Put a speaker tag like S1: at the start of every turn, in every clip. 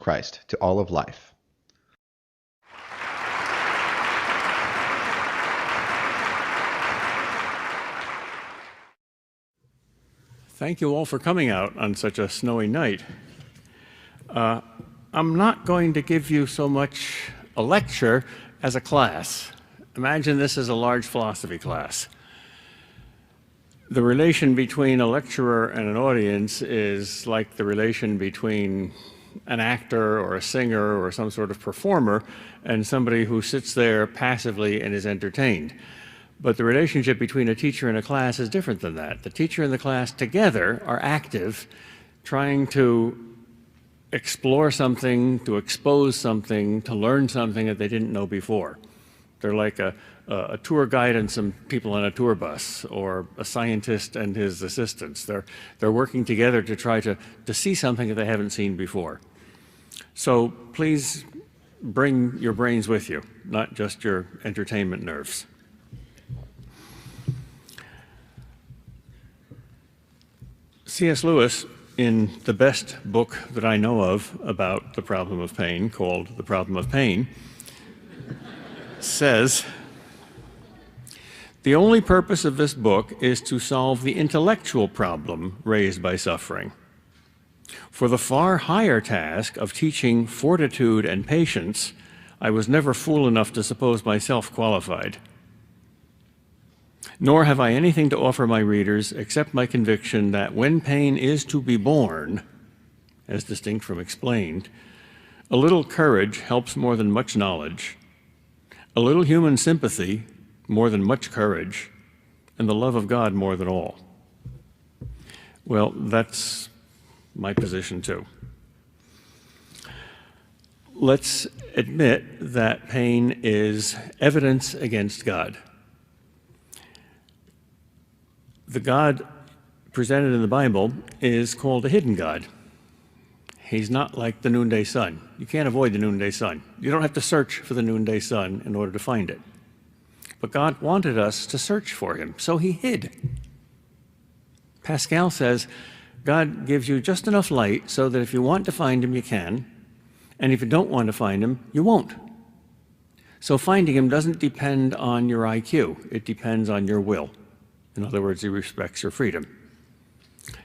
S1: Christ to all of life.
S2: Thank you all for coming out on such a snowy night. I'm not going to give you so much a lecture as a class. Imagine this as a large philosophy class. The relation between a lecturer and an audience is like the relation between an actor or a singer or some sort of performer and somebody who sits there passively and is entertained. But the relationship between a teacher and a class is different than that. The teacher and the class together are active, trying to explore something, to expose something, to learn something that they didn't know before. They're like a tour guide and some people on a tour bus, or a scientist and his assistants. They're working together to try to see something that they haven't seen before. So please bring your brains with you, not just your entertainment nerves. C.S. Lewis, in the best book that I know of about the problem of pain, called The Problem of Pain, says, "The only purpose of this book is to solve the intellectual problem raised by suffering. For the far higher task of teaching fortitude and patience, I was never fool enough to suppose myself qualified. Nor have I anything to offer my readers except my conviction that when pain is to be borne, as distinct from explained, a little courage helps more than much knowledge, a little human sympathy more than much courage, and the love of God more than all." Well, that's my position too. Let's admit that pain is evidence against God. The God presented in the Bible is called a hidden God. He's not like the noonday sun. You can't avoid the noonday sun. You don't have to search for the noonday sun in order to find it. But God wanted us to search for him, so he hid. Pascal says, God gives you just enough light so that if you want to find him, you can, and if you don't want to find him, you won't. So finding him doesn't depend on your IQ. It depends on your will. In other words, he respects your freedom.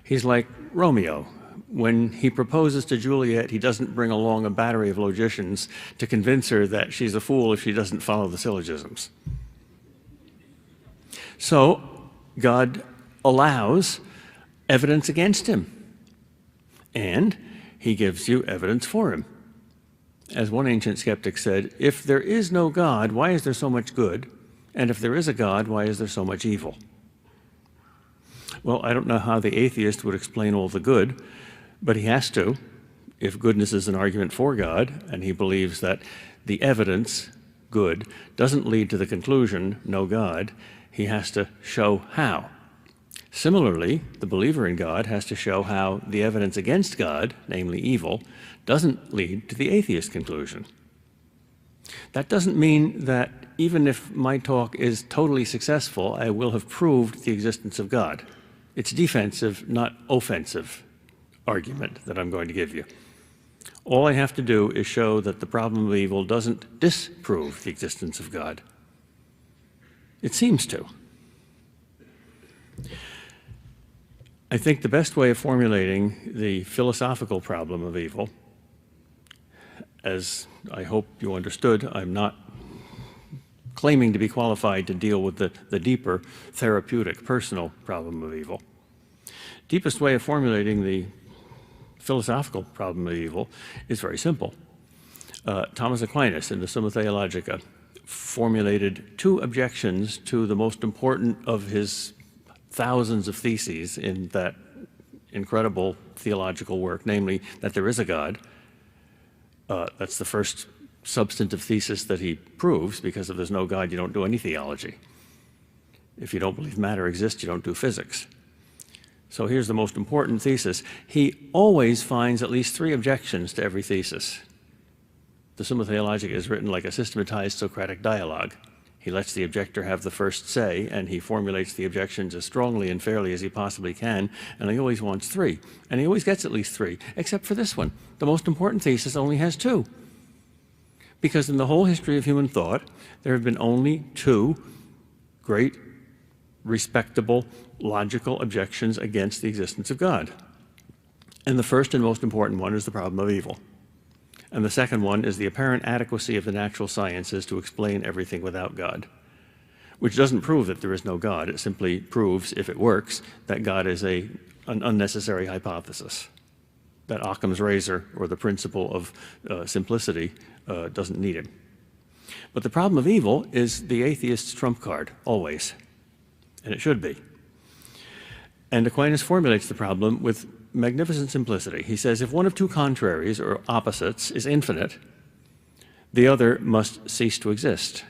S2: He's like Romeo. When he proposes to Juliet, he doesn't bring along a battery of logicians to convince her that she's a fool if she doesn't follow the syllogisms. So God allows evidence against him, and he gives you evidence for him. As one ancient skeptic said, if there is no God, why is there so much good? And if there is a God, why is there so much evil? Well, I don't know how the atheist would explain all the good, but he has to, if goodness is an argument for God, and he believes that the evidence, good, doesn't lead to the conclusion, no God, he has to show how. Similarly, the believer in God has to show how the evidence against God, namely evil, doesn't lead to the atheist conclusion. That doesn't mean that even if my talk is totally successful, I will have proved the existence of God. It's defensive, not offensive argument that I'm going to give you. All I have to do is show that the problem of evil doesn't disprove the existence of God. It seems to. I think the best way of formulating the philosophical problem of evil, as I hope you understood, I'm not claiming to be qualified to deal with the deeper therapeutic personal problem of evil. Deepest way of formulating the philosophical problem of evil is very simple. Thomas Aquinas in the Summa Theologica formulated two objections to the most important of his thousands of theses in that incredible theological work, namely that there is a God. That's the first substantive thesis that he proves, because if there's no God, you don't do any theology. If you don't believe matter exists, you don't do physics. So here's the most important thesis. He always finds at least three objections to every thesis. The Summa Theologica is written like a systematized Socratic dialogue. He lets the objector have the first say, and he formulates the objections as strongly and fairly as he possibly can, and he always wants 3. And he always gets at least 3, except for this one. The most important thesis only has 2. Because in the whole history of human thought, there have been only 2 great, respectable, logical objections against the existence of God. And the first and most important one is the problem of evil. And the second one is the apparent adequacy of the natural sciences to explain everything without God, which doesn't prove that there is no God. It simply proves, if it works, that God is an unnecessary hypothesis, that Occam's razor, or the principle of simplicity, doesn't need it. But the problem of evil is the atheist's trump card, always, and it should be. And Aquinas formulates the problem with magnificent simplicity. He says, if one of 2 contraries or opposites is infinite, the other must cease to exist.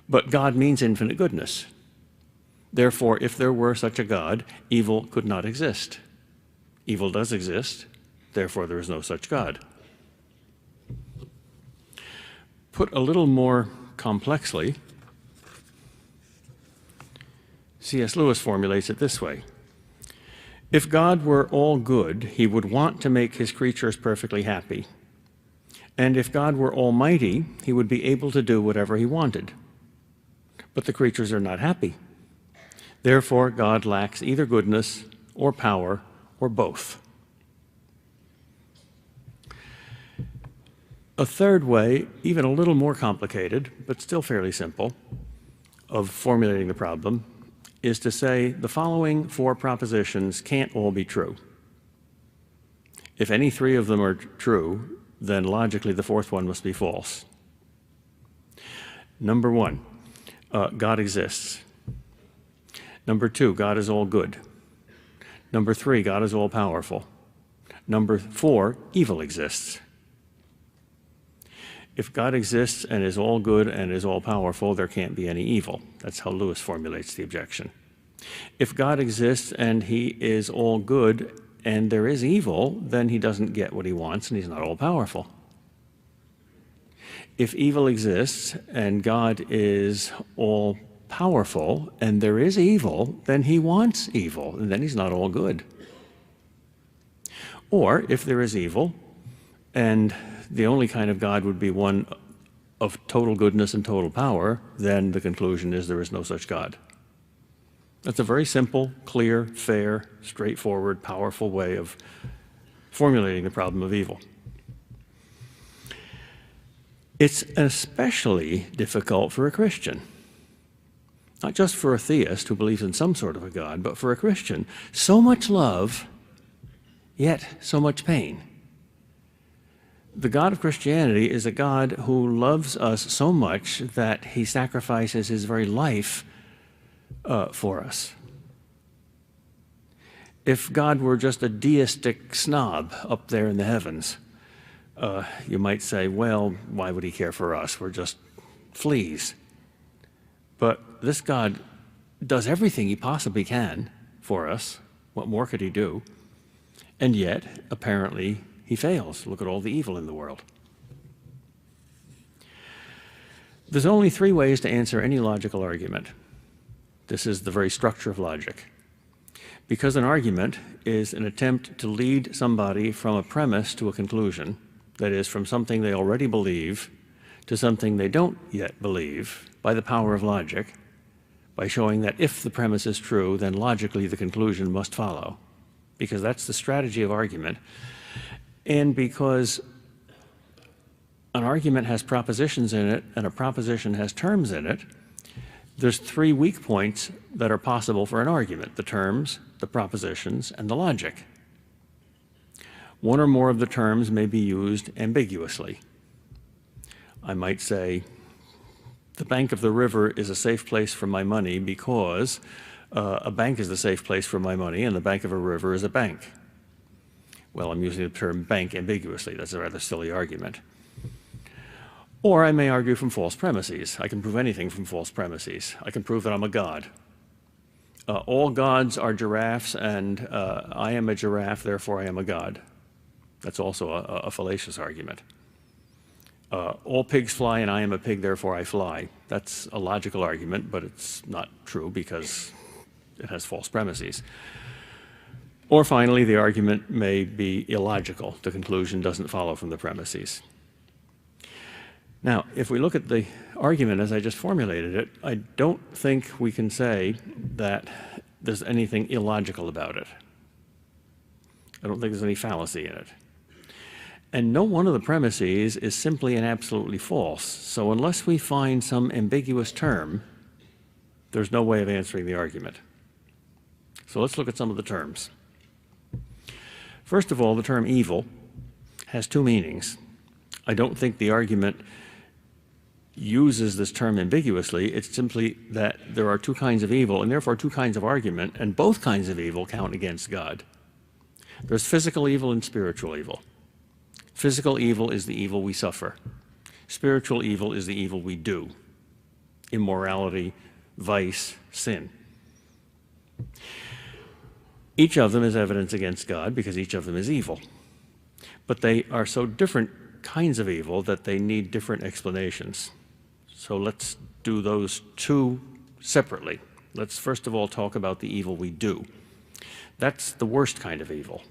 S2: But God means infinite goodness. Therefore, if there were such a God, evil could not exist. Evil does exist, therefore there is no such God. Put a little more complexly, C.S. Lewis formulates it this way. If God were all good, he would want to make his creatures perfectly happy. And if God were almighty, he would be able to do whatever he wanted. But the creatures are not happy. Therefore, God lacks either goodness or power or both. A third way, even a little more complicated, but still fairly simple, of formulating the problem is to say the following 4 propositions can't all be true. If any 3 of them are true, then logically the 4th one must be false. Number 1, God exists. Number 2, God is all good. Number 3, God is all powerful. Number 4, evil exists. If God exists and is all good and is all powerful, there can't be any evil. That's how Lewis formulates the objection. If God exists and he is all good and there is evil, then he doesn't get what he wants and he's not all powerful. If evil exists and God is all powerful and there is evil, then he wants evil and then he's not all good. Or if there is evil and the only kind of God would be one of total goodness and total power, then the conclusion is there is no such God. That's a very simple, clear, fair, straightforward, powerful way of formulating the problem of evil. It's especially difficult for a Christian. Not just for a theist who believes in some sort of a God, but for a Christian. So much love, yet so much pain. The God of Christianity is a God who loves us so much that he sacrifices his very life for us. If God were just a deistic snob up there in the heavens, you might say, well, why would he care for us? We're just fleas. But this God does everything he possibly can for us. What more could he do? And yet, apparently, he fails. Look at all the evil in the world. There's only 3 ways to answer any logical argument. This is the very structure of logic. Because an argument is an attempt to lead somebody from a premise to a conclusion, that is, from something they already believe to something they don't yet believe, by the power of logic, by showing that if the premise is true, then logically the conclusion must follow. Because that's the strategy of argument. And because an argument has propositions in it and a proposition has terms in it, there's 3 weak points that are possible for an argument: the terms, the propositions, and the logic. One or more of the terms may be used ambiguously. I might say, the bank of the river is a safe place for my money because a bank is the safe place for my money and the bank of a river is a bank. Well, I'm using the term bank ambiguously. That's a rather silly argument. Or I may argue from false premises. I can prove anything from false premises. I can prove that I'm a god. All gods are giraffes, and I am a giraffe, therefore I am a god. That's also a fallacious argument. All pigs fly and I am a pig, therefore I fly. That's a logical argument, but it's not true because it has false premises. Or finally, the argument may be illogical. The conclusion doesn't follow from the premises. Now, if we look at the argument as I just formulated it, I don't think we can say that there's anything illogical about it. I don't think there's any fallacy in it. And no one of the premises is simply and absolutely false. So unless we find some ambiguous term, there's no way of answering the argument. So let's look at some of the terms. First of all, the term evil has two meanings. I don't think the argument uses this term ambiguously. It's simply that there are two kinds of evil and therefore two kinds of argument, and both kinds of evil count against God. There's physical evil and spiritual evil. Physical evil is the evil we suffer. Spiritual evil is the evil we do. Immorality, vice, sin. Each of them is evidence against God because each of them is evil. But they are so different kinds of evil that they need different explanations. So let's do those two separately. Let's first of all talk about the evil we do. That's the worst kind of evil.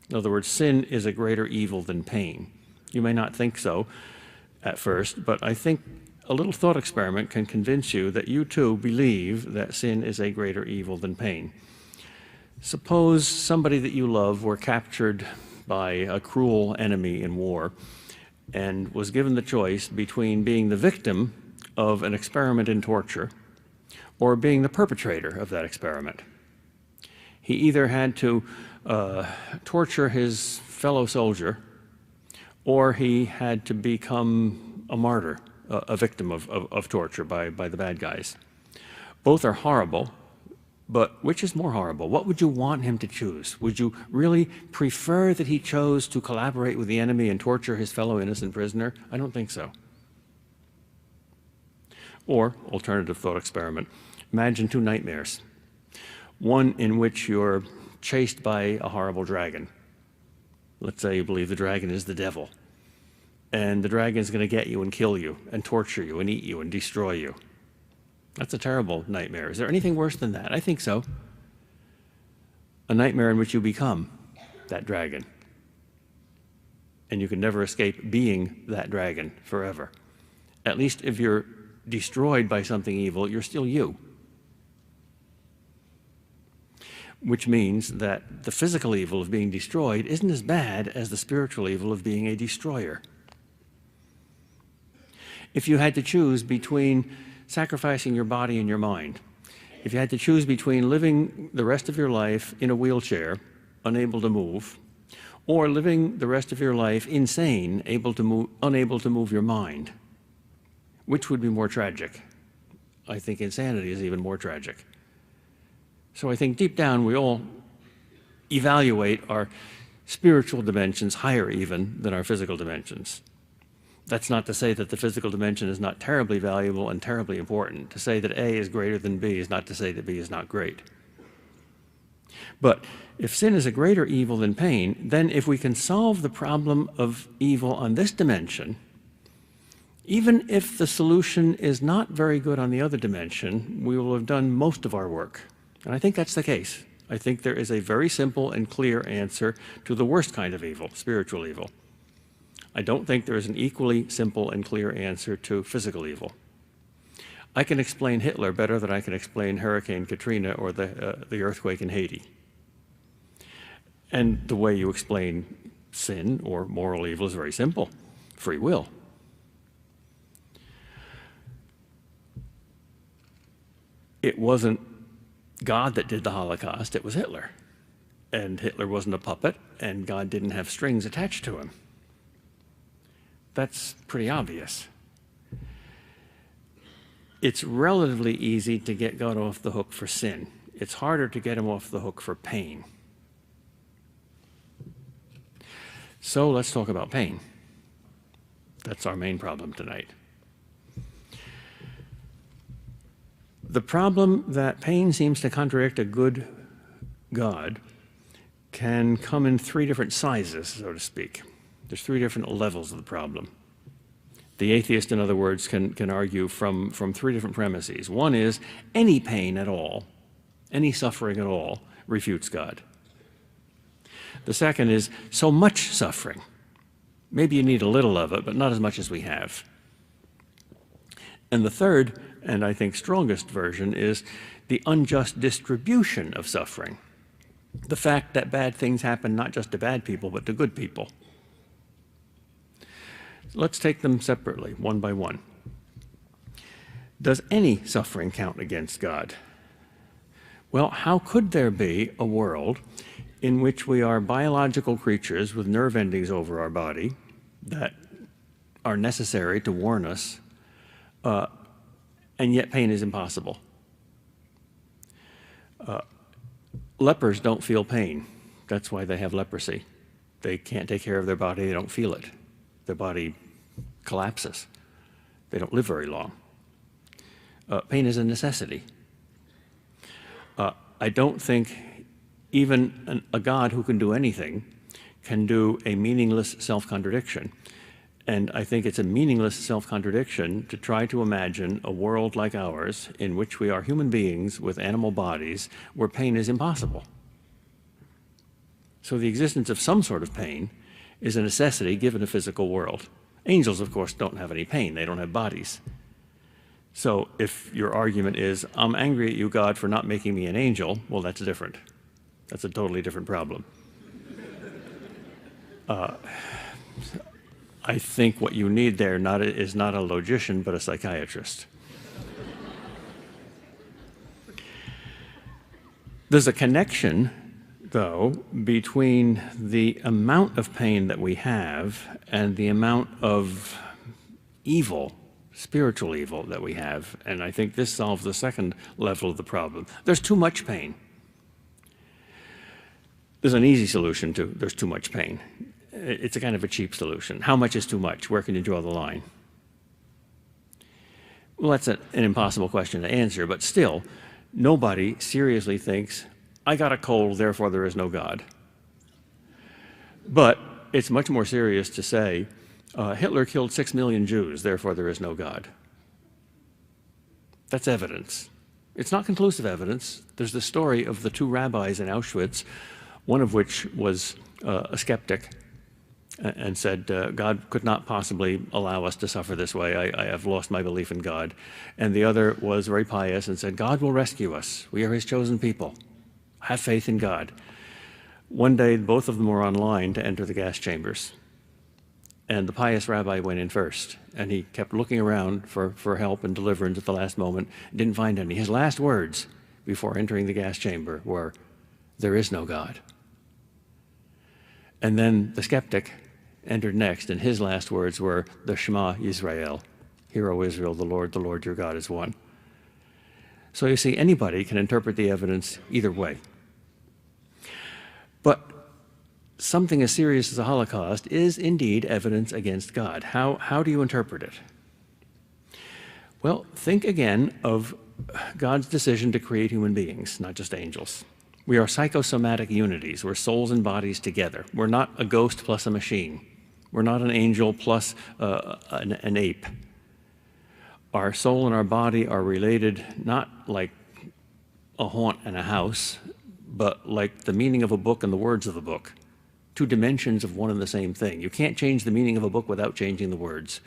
S2: In other words, sin is a greater evil than pain. You may not think so at first, but I think a little thought experiment can convince you that you too believe that sin is a greater evil than pain. Suppose somebody that you love were captured by a cruel enemy in war and was given the choice between being the victim of an experiment in torture or being the perpetrator of that experiment. He either had to torture his fellow soldier, or he had to become a martyr, a victim of torture by the bad guys. Both are horrible, but which is more horrible? What would you want him to choose? Would you really prefer that he chose to collaborate with the enemy and torture his fellow innocent prisoner? I don't think so. Or, alternative thought experiment, imagine two nightmares. One in which you're chased by a horrible dragon. Let's say you believe the dragon is the devil. And the dragon is going to get you and kill you and torture you and eat you and destroy you. That's a terrible nightmare. Is there anything worse than that? I think so. A nightmare in which you become that dragon. And you can never escape being that dragon forever. At least if you're destroyed by something evil, you're still you. Which means that the physical evil of being destroyed isn't as bad as the spiritual evil of being a destroyer. If you had to choose between sacrificing your body and your mind, if you had to choose between living the rest of your life in a wheelchair, unable to move, or living the rest of your life insane, unable to move your mind, which would be more tragic? I think insanity is even more tragic. So I think deep down we all evaluate our spiritual dimensions higher even than our physical dimensions. That's not to say that the physical dimension is not terribly valuable and terribly important. To say that A is greater than B is not to say that B is not great. But if sin is a greater evil than pain, then if we can solve the problem of evil on this dimension, even if the solution is not very good on the other dimension, we will have done most of our work. And I think that's the case. I think there is a very simple and clear answer to the worst kind of evil, spiritual evil. I don't think there is an equally simple and clear answer to physical evil. I can explain Hitler better than I can explain Hurricane Katrina or the earthquake in Haiti. And the way you explain sin or moral evil is very simple: free will. It wasn't God that did the Holocaust, it was Hitler. And Hitler wasn't a puppet, and God didn't have strings attached to him. That's pretty obvious. It's relatively easy to get God off the hook for sin. It's harder to get him off the hook for pain. So let's talk about pain. That's our main problem tonight. The problem that pain seems to contradict a good God can come in three different sizes, so to speak. There's three different levels of the problem. The atheist, in other words, can argue from three different premises. One is any pain at all, any suffering at all, refutes God. The second is so much suffering. Maybe you need a little of it, but not as much as we have. And the third, and I think strongest version, is the unjust distribution of suffering. The fact that bad things happen not just to bad people, but to good people. Let's take them separately, one by one. Does any suffering count against God? Well, how could there be a world in which we are biological creatures with nerve endings over our body that are necessary to warn us, and yet pain is impossible? Lepers don't feel pain. That's why they have leprosy. They can't take care of their body. They don't feel it. Their body collapses. They don't live very long. Pain is a necessity. I don't think even a God who can do anything can do a meaningless self-contradiction. And I think it's a meaningless self-contradiction to try to imagine a world like ours in which we are human beings with animal bodies where pain is impossible. So the existence of some sort of pain is a necessity given a physical world. Angels, of course, don't have any pain. They don't have bodies. So if your argument is, I'm angry at you, God, for not making me an angel, well, that's different. That's a totally different problem. I think what you need there is not a logician, but a psychiatrist. There's a connection, though, between the amount of pain that we have and the amount of evil, spiritual evil, that we have. And I think this solves the second level of the problem. There's too much pain. There's an easy solution to there's too much pain. It's a kind of a cheap solution. How much is too much? Where can you draw the line? Well, that's an impossible question to answer, but still, nobody seriously thinks, I got a cold, therefore there is no God. But it's much more serious to say, Hitler killed 6 million Jews, therefore there is no God. That's evidence. It's not conclusive evidence. There's the story of the two rabbis in Auschwitz, one of which was a skeptic and said, God could not possibly allow us to suffer this way. I have lost my belief in God. And the other was very pious and said, God will rescue us. We are his chosen people. Have faith in God. One day, both of them were on line to enter the gas chambers. And the pious rabbi went in first. And he kept looking around for help and deliverance at the last moment. Didn't find any. His last words before entering the gas chamber were, there is no God. And then the skeptic entered next, and his last words were, the Shema Yisrael, Hear, O Israel, the Lord your God is one. So you see, anybody can interpret the evidence either way. But something as serious as a Holocaust is indeed evidence against God. How do you interpret it? Well, think again of God's decision to create human beings, not just angels. We are psychosomatic unities. We're souls and bodies together. We're not a ghost plus a machine. We're not an angel plus an ape. Our soul and our body are related not like a haunt and a house, but like the meaning of a book and the words of a book. Two dimensions of one and the same thing. You can't change the meaning of a book without changing the words.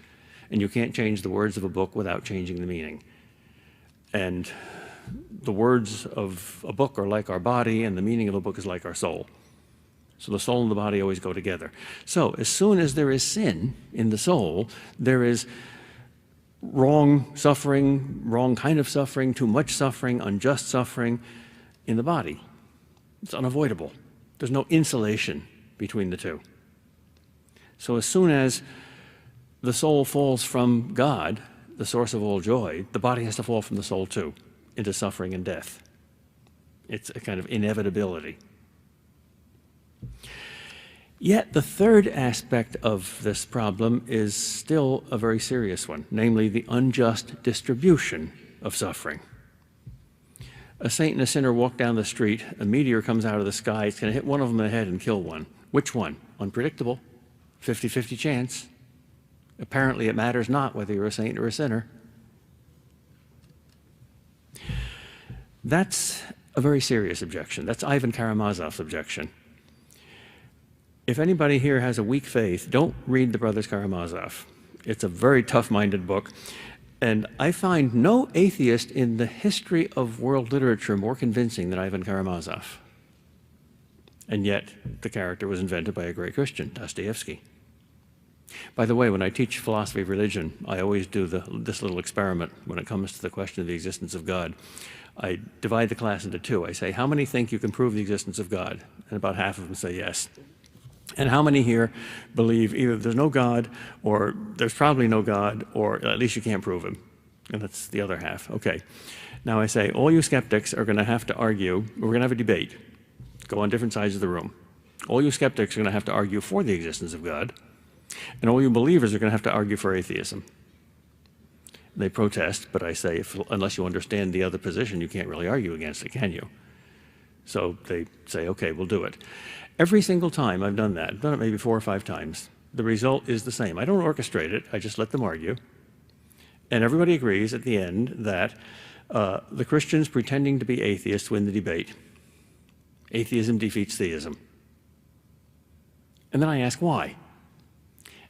S2: And you can't change the words of a book without changing the meaning. And the words of a book are like our body, and the meaning of a book is like our soul. So the soul and the body always go together. So as soon as there is sin in the soul, there is wrong suffering, wrong kind of suffering, too much suffering, unjust suffering in the body. It's unavoidable. There's no insulation between the two. So as soon as the soul falls from God, the source of all joy, the body has to fall from the soul too, into suffering and death. It's a kind of inevitability. Yet the third aspect of this problem is still a very serious one, namely the unjust distribution of suffering. A saint and a sinner walk down the street, a meteor comes out of the sky, it's going to hit one of them in the head and kill one. Which one? Unpredictable. 50-50 chance. Apparently, it matters not whether you're a saint or a sinner. That's a very serious objection. That's Ivan Karamazov's objection. If anybody here has a weak faith, don't read the Brothers Karamazov. It's a very tough-minded book. And I find no atheist in the history of world literature more convincing than Ivan Karamazov. And yet, the character was invented by a great Christian, Dostoevsky. By the way, when I teach philosophy of religion, I always do this little experiment when it comes to the question of the existence of God. I divide the class into two. I say, how many think you can prove the existence of God? And about half of them say yes. And how many here believe either there's no God, or there's probably no God, or at least you can't prove him? And that's the other half. Okay. Now I say, all you skeptics are going to have to argue. We're going to have a debate. Go on different sides of the room. All you skeptics are going to have to argue for the existence of God, and all you believers are going to have to argue for atheism. They protest, but I say, unless you understand the other position, you can't really argue against it, can you? So they say, okay, we'll do it. Every single time I've done that, I've done it maybe 4 or 5 times, the result is the same. I don't orchestrate it, I just let them argue. And everybody agrees at the end that the Christians pretending to be atheists win the debate. Atheism defeats theism. And then I ask why.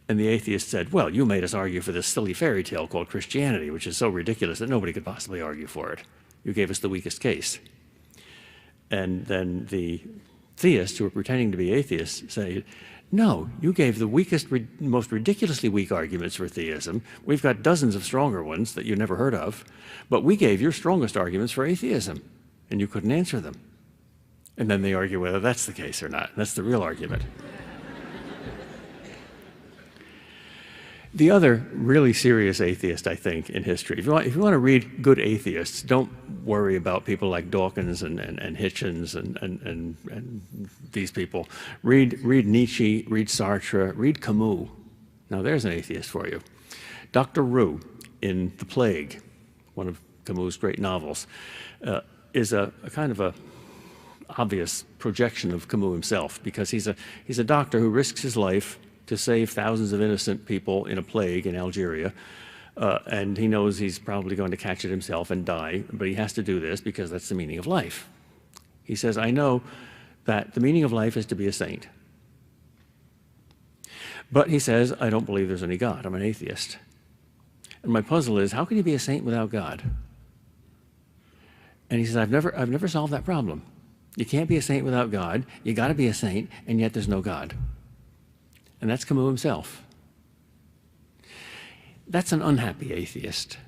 S2: And the atheist said, well, you made us argue for this silly fairy tale called Christianity, which is so ridiculous that nobody could possibly argue for it. You gave us the weakest case. And then the theists who are pretending to be atheists say, no, you gave the weakest, most ridiculously weak arguments for theism. We've got dozens of stronger ones that you never heard of, but we gave your strongest arguments for atheism, and you couldn't answer them. And then they argue whether that's the case or not. That's the real argument. The other really serious atheist, I think, in history, if you want to read good atheists, don't worry about people like Dawkins and Hitchens and these people. Read Nietzsche, read Sartre, read Camus. Now there's an atheist for you. Dr. Roux in The Plague, one of Camus' great novels, is a kind of a obvious projection of Camus himself, because he's a doctor who risks his life to save thousands of innocent people in a plague in Algeria, and he knows he's probably going to catch it himself and die, but he has to do this because that's the meaning of life. He says, I know that the meaning of life is to be a saint. But he says, I don't believe there's any God. I'm an atheist. And my puzzle is, how can you be a saint without God? And he says, I've never solved that problem. You can't be a saint without God. You got to be a saint, and yet there's no God. And that's Camus himself. That's an unhappy atheist.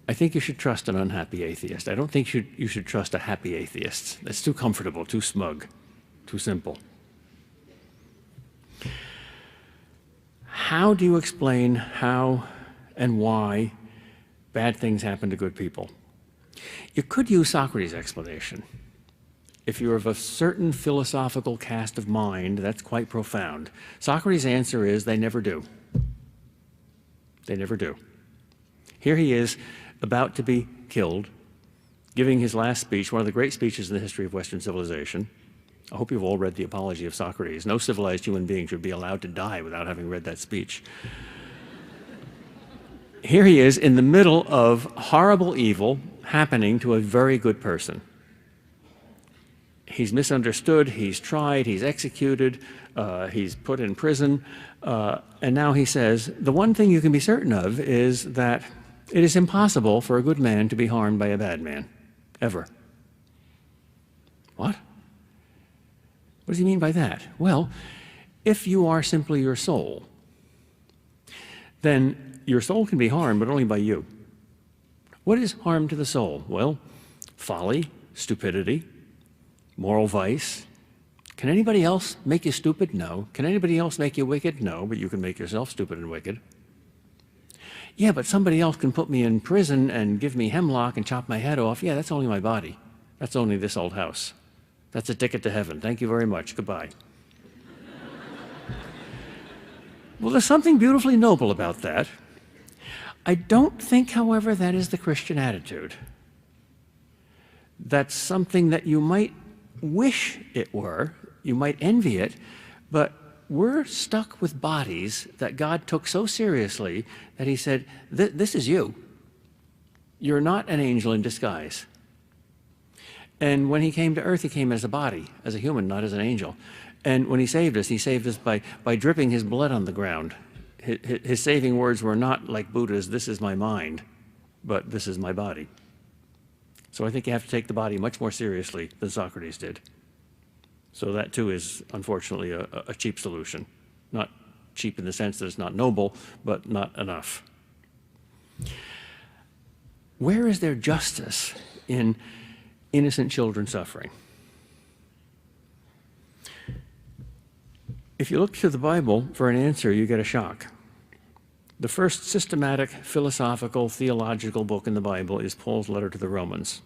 S2: I think you should trust an unhappy atheist. I don't think you should trust a happy atheist. That's too comfortable, too smug, too simple. How do you explain how and why bad things happen to good people? You could use Socrates' explanation. If you're of a certain philosophical cast of mind, that's quite profound. Socrates' answer is, they never do. They never do. Here he is, about to be killed, giving his last speech, one of the great speeches in the history of Western civilization. I hope you've all read The Apology of Socrates. No civilized human being should be allowed to die without having read that speech. Here he is in the middle of horrible evil happening to a very good person. He's misunderstood, he's tried, he's executed, he's put in prison, and now he says, the one thing you can be certain of is that it is impossible for a good man to be harmed by a bad man, ever. What? What does he mean by that? Well, if you are simply your soul, then your soul can be harmed, but only by you. What is harm to the soul? Well, folly, stupidity, moral vice. Can anybody else make you stupid? No. Can anybody else make you wicked? No, but you can make yourself stupid and wicked. Yeah, but somebody else can put me in prison and give me hemlock and chop my head off. Yeah, that's only my body. That's only this old house. That's a ticket to heaven. Thank you very much. Goodbye. Well, there's something beautifully noble about that. I don't think, however, that is the Christian attitude. That's something that you might wish it were, you might envy it, but we're stuck with bodies that God took so seriously that he said, this is you. You're not an angel in disguise. And when he came to earth, he came as a body, as a human, not as an angel. And when he saved us by dripping his blood on the ground. His saving words were not like Buddha's, this is my mind, but this is my body. So I think you have to take the body much more seriously than Socrates did. So that too is unfortunately a cheap solution. Not cheap in the sense that it's not noble, but not enough. Where is there justice in innocent children suffering? If you look to the Bible for an answer, you get a shock. The first systematic, philosophical, theological book in the Bible is Paul's letter to the Romans,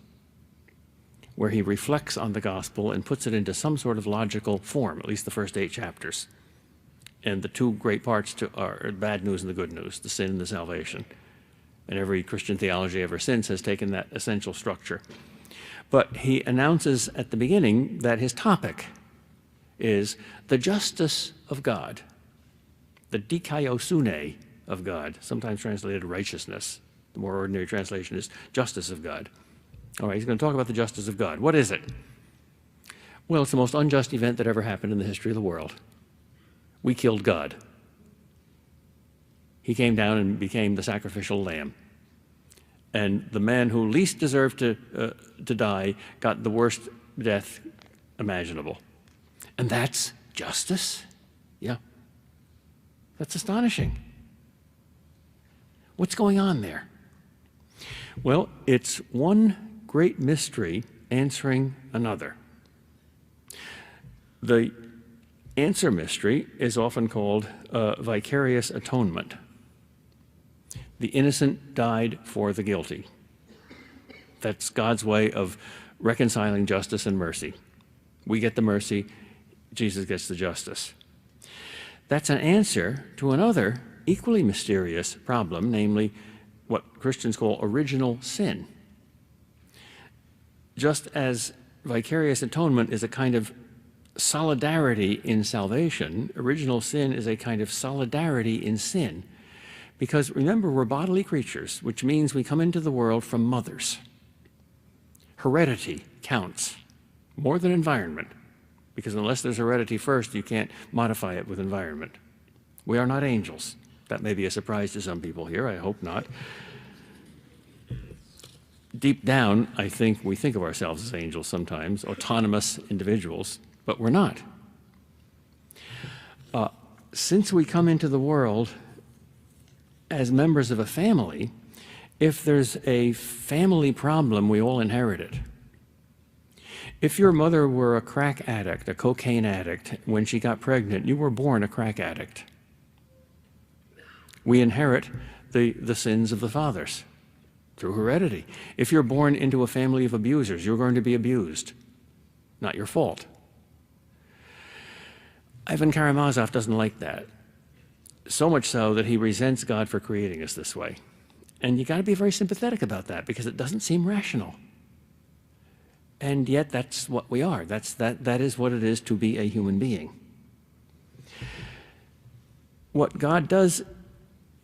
S2: where he reflects on the gospel and puts it into some sort of logical form, at least the first 8 chapters. And the 2 great parts are bad news and the good news, the sin and the salvation. And every Christian theology ever since has taken that essential structure. But he announces at the beginning that his topic is the justice of God, the dikaiosune of God, sometimes translated righteousness. The more ordinary translation is justice of God. All right, he's going to talk about the justice of God. What is it? Well, it's the most unjust event that ever happened in the history of the world. We killed God. He came down and became the sacrificial lamb. And the man who least deserved to die got the worst death imaginable. And that's justice? Yeah. That's astonishing. What's going on there? Well, it's one great mystery answering another. The answer mystery is often called vicarious atonement. The innocent died for the guilty. That's God's way of reconciling justice and mercy. We get the mercy, Jesus gets the justice. That's an answer to another equally mysterious problem, namely what Christians call original sin. Just as vicarious atonement is a kind of solidarity in salvation, original sin is a kind of solidarity in sin. Because remember, we're bodily creatures, which means we come into the world from mothers. Heredity counts more than environment, because unless there's heredity first, you can't modify it with environment. We are not angels. That may be a surprise to some people here. I hope not. Deep down, I think we think of ourselves as angels sometimes, autonomous individuals, but we're not. Since we come into the world as members of a family, if there's a family problem, we all inherit it. If your mother were a crack addict, a cocaine addict, when she got pregnant, you were born a crack addict. We inherit the sins of the fathers through heredity. If you're born into a family of abusers, you're going to be abused. Not your fault. Ivan Karamazov doesn't like that. So much so that he resents God for creating us this way. And you got to be very sympathetic about that because it doesn't seem rational. And yet that's what we are. That is what it is to be a human being. What God does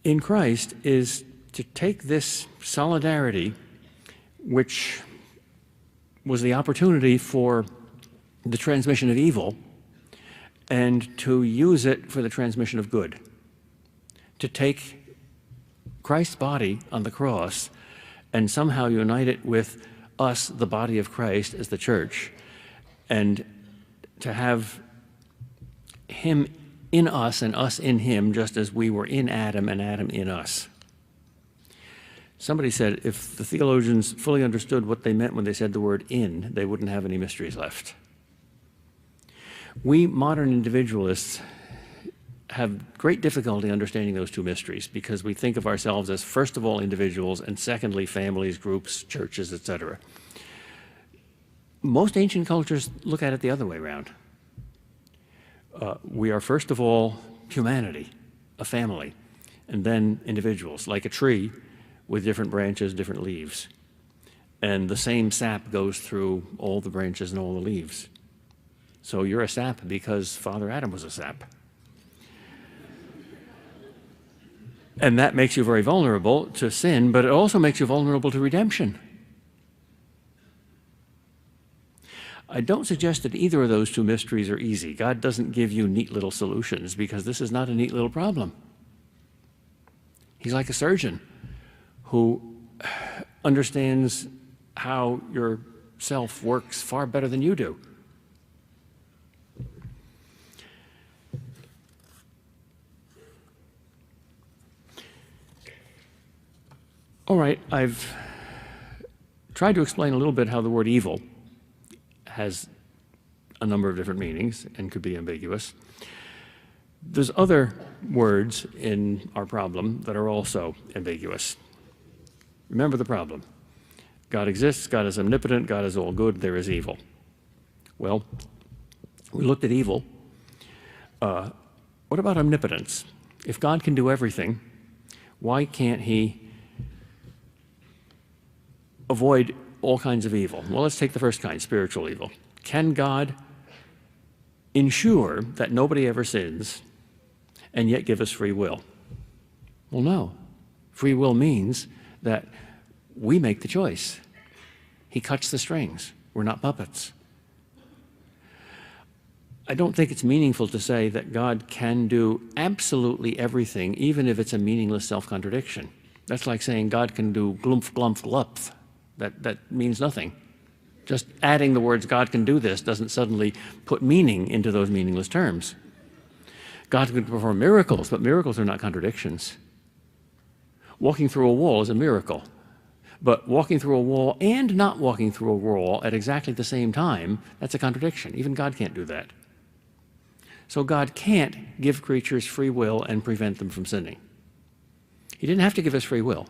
S2: in Christ is to take this solidarity, which was the opportunity for the transmission of evil, and to use it for the transmission of good. To take Christ's body on the cross and somehow unite it with us, the body of Christ, as the church, and to have him in us and us in him, just as we were in Adam and Adam in us. Somebody said if the theologians fully understood what they meant when they said the word in, they wouldn't have any mysteries left. We modern individualists have great difficulty understanding those two mysteries because we think of ourselves as, first of all, individuals, and secondly, families, groups, churches, etc. Most ancient cultures look at it the other way around. We are, first of all, humanity, a family, and then individuals, like a tree with different branches, different leaves. And the same sap goes through all the branches and all the leaves. So you're a sap because Father Adam was a sap. And that makes you very vulnerable to sin, but it also makes you vulnerable to redemption. I don't suggest that either of those two mysteries are easy. God doesn't give you neat little solutions, because this is not a neat little problem. He's like a surgeon who understands how your self works far better than you do. All right, I've tried to explain a little bit how the word evil has a number of different meanings and could be ambiguous. There's other words in our problem that are also ambiguous. Remember the problem. God exists, God is omnipotent, God is all good, there is evil. Well, we looked at evil. What about omnipotence? If God can do everything, why can't he avoid all kinds of evil? Well, let's take the first kind, spiritual evil. Can God ensure that nobody ever sins and yet give us free will? Well, no. Free will means that we make the choice. He cuts the strings. We're not puppets. I don't think it's meaningful to say that God can do absolutely everything, even if it's a meaningless self-contradiction. That's like saying God can do glumph, glumph, glupf. That means nothing. Just adding the words God can do this doesn't suddenly put meaning into those meaningless terms. God can perform miracles, but miracles are not contradictions. Walking through a wall is a miracle. But walking through a wall and not walking through a wall at exactly the same time, that's a contradiction. Even God can't do that. So God can't give creatures free will and prevent them from sinning. He didn't have to give us free will.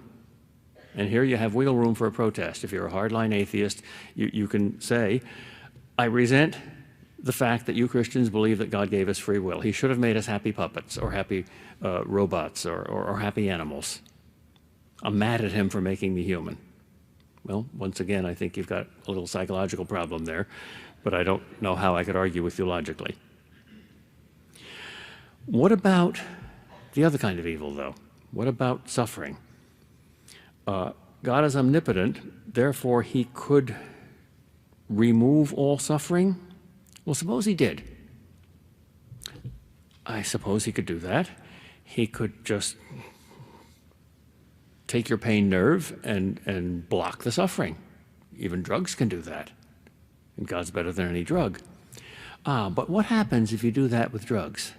S2: And here you have wiggle room for a protest. If you're a hardline atheist, you can say, I resent the fact that you Christians believe that God gave us free will. He should have made us happy puppets or happy robots or happy animals. I'm mad at him for making me human. Well, once again, I think you've got a little psychological problem there, but I don't know how I could argue with you logically. What about the other kind of evil, though? What about suffering? God is omnipotent, therefore he could remove all suffering? Well, suppose he did. I suppose he could do that. He could just take your pain nerve and block the suffering. Even drugs can do that. And God's better than any drug. But what happens if you do that with drugs?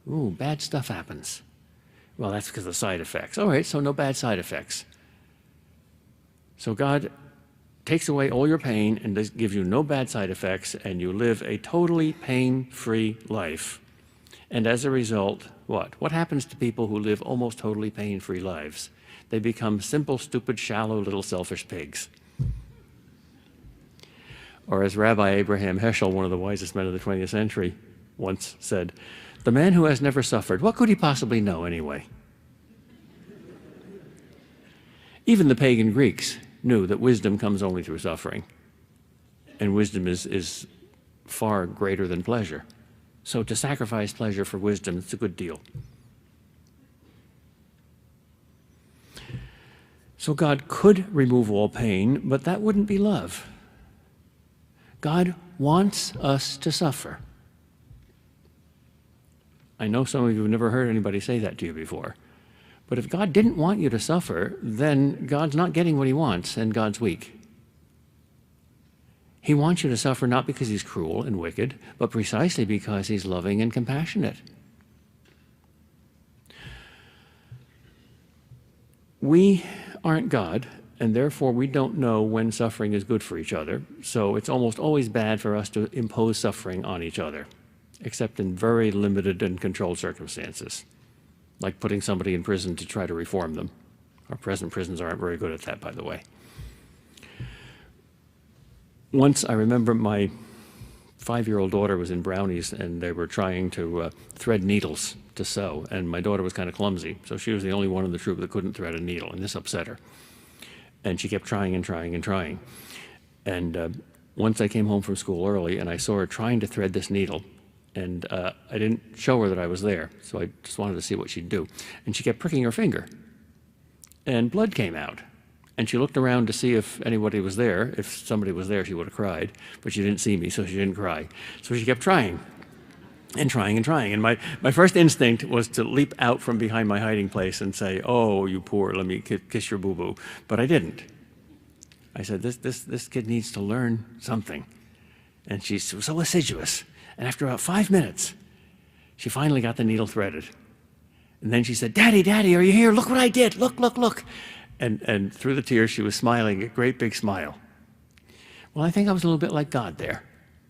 S2: Ooh, bad stuff happens. Well, that's because of side effects. All right, so no bad side effects. So God takes away all your pain and gives you no bad side effects, and you live a totally pain-free life. And as a result, what? What happens to people who live almost totally pain-free lives? They become simple, stupid, shallow, little selfish pigs. Or as Rabbi Abraham Heschel, one of the wisest men of the 20th century, once said, the man who has never suffered, what could he possibly know anyway? Even the pagan Greeks knew that wisdom comes only through suffering. And wisdom is far greater than pleasure. So to sacrifice pleasure for wisdom, it's a good deal. So God could remove all pain, but that wouldn't be love. God wants us to suffer. I know some of you have never heard anybody say that to you before. But if God didn't want you to suffer, then God's not getting what he wants, and God's weak. He wants you to suffer not because he's cruel and wicked, but precisely because he's loving and compassionate. We aren't God, and therefore we don't know when suffering is good for each other, so it's almost always bad for us to impose suffering on each other, except in very limited and controlled circumstances, like putting somebody in prison to try to reform them. Our present prisons aren't very good at that, by the way. Once, I remember my 5-year-old daughter was in Brownies, and they were trying to thread needles to sew, and my daughter was kind of clumsy, so she was the only one in the troop that couldn't thread a needle, and this upset her. And she kept trying and trying and trying. And once I came home from school early, and I saw her trying to thread this needle, And I didn't show her that I was there, so I just wanted to see what she'd do. And she kept pricking her finger, and blood came out. And she looked around to see if anybody was there. If somebody was there, she would have cried, but she didn't see me, so she didn't cry. So she kept trying and trying and trying. And my first instinct was to leap out from behind my hiding place and say, "Oh, you poor, let me kiss your boo-boo." But I didn't. I said, this kid needs to learn something. And she was so assiduous. And after about 5 minutes, she finally got the needle threaded. And then she said, "Daddy, Daddy, are you here? Look what I did. Look, look, look." And through the tears, she was smiling, a great big smile. Well, I think I was a little bit like God there,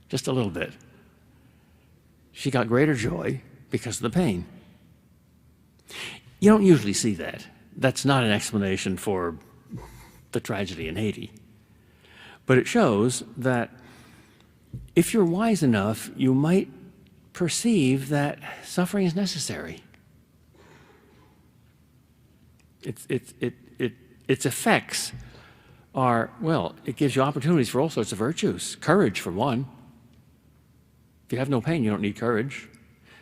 S2: just a little bit. She got greater joy because of the pain. You don't usually see that. That's not an explanation for the tragedy in Haiti. But it shows that if you're wise enough, you might perceive that suffering is necessary. Its effects are, well, it gives you opportunities for all sorts of virtues. Courage, for one. If you have no pain, you don't need courage.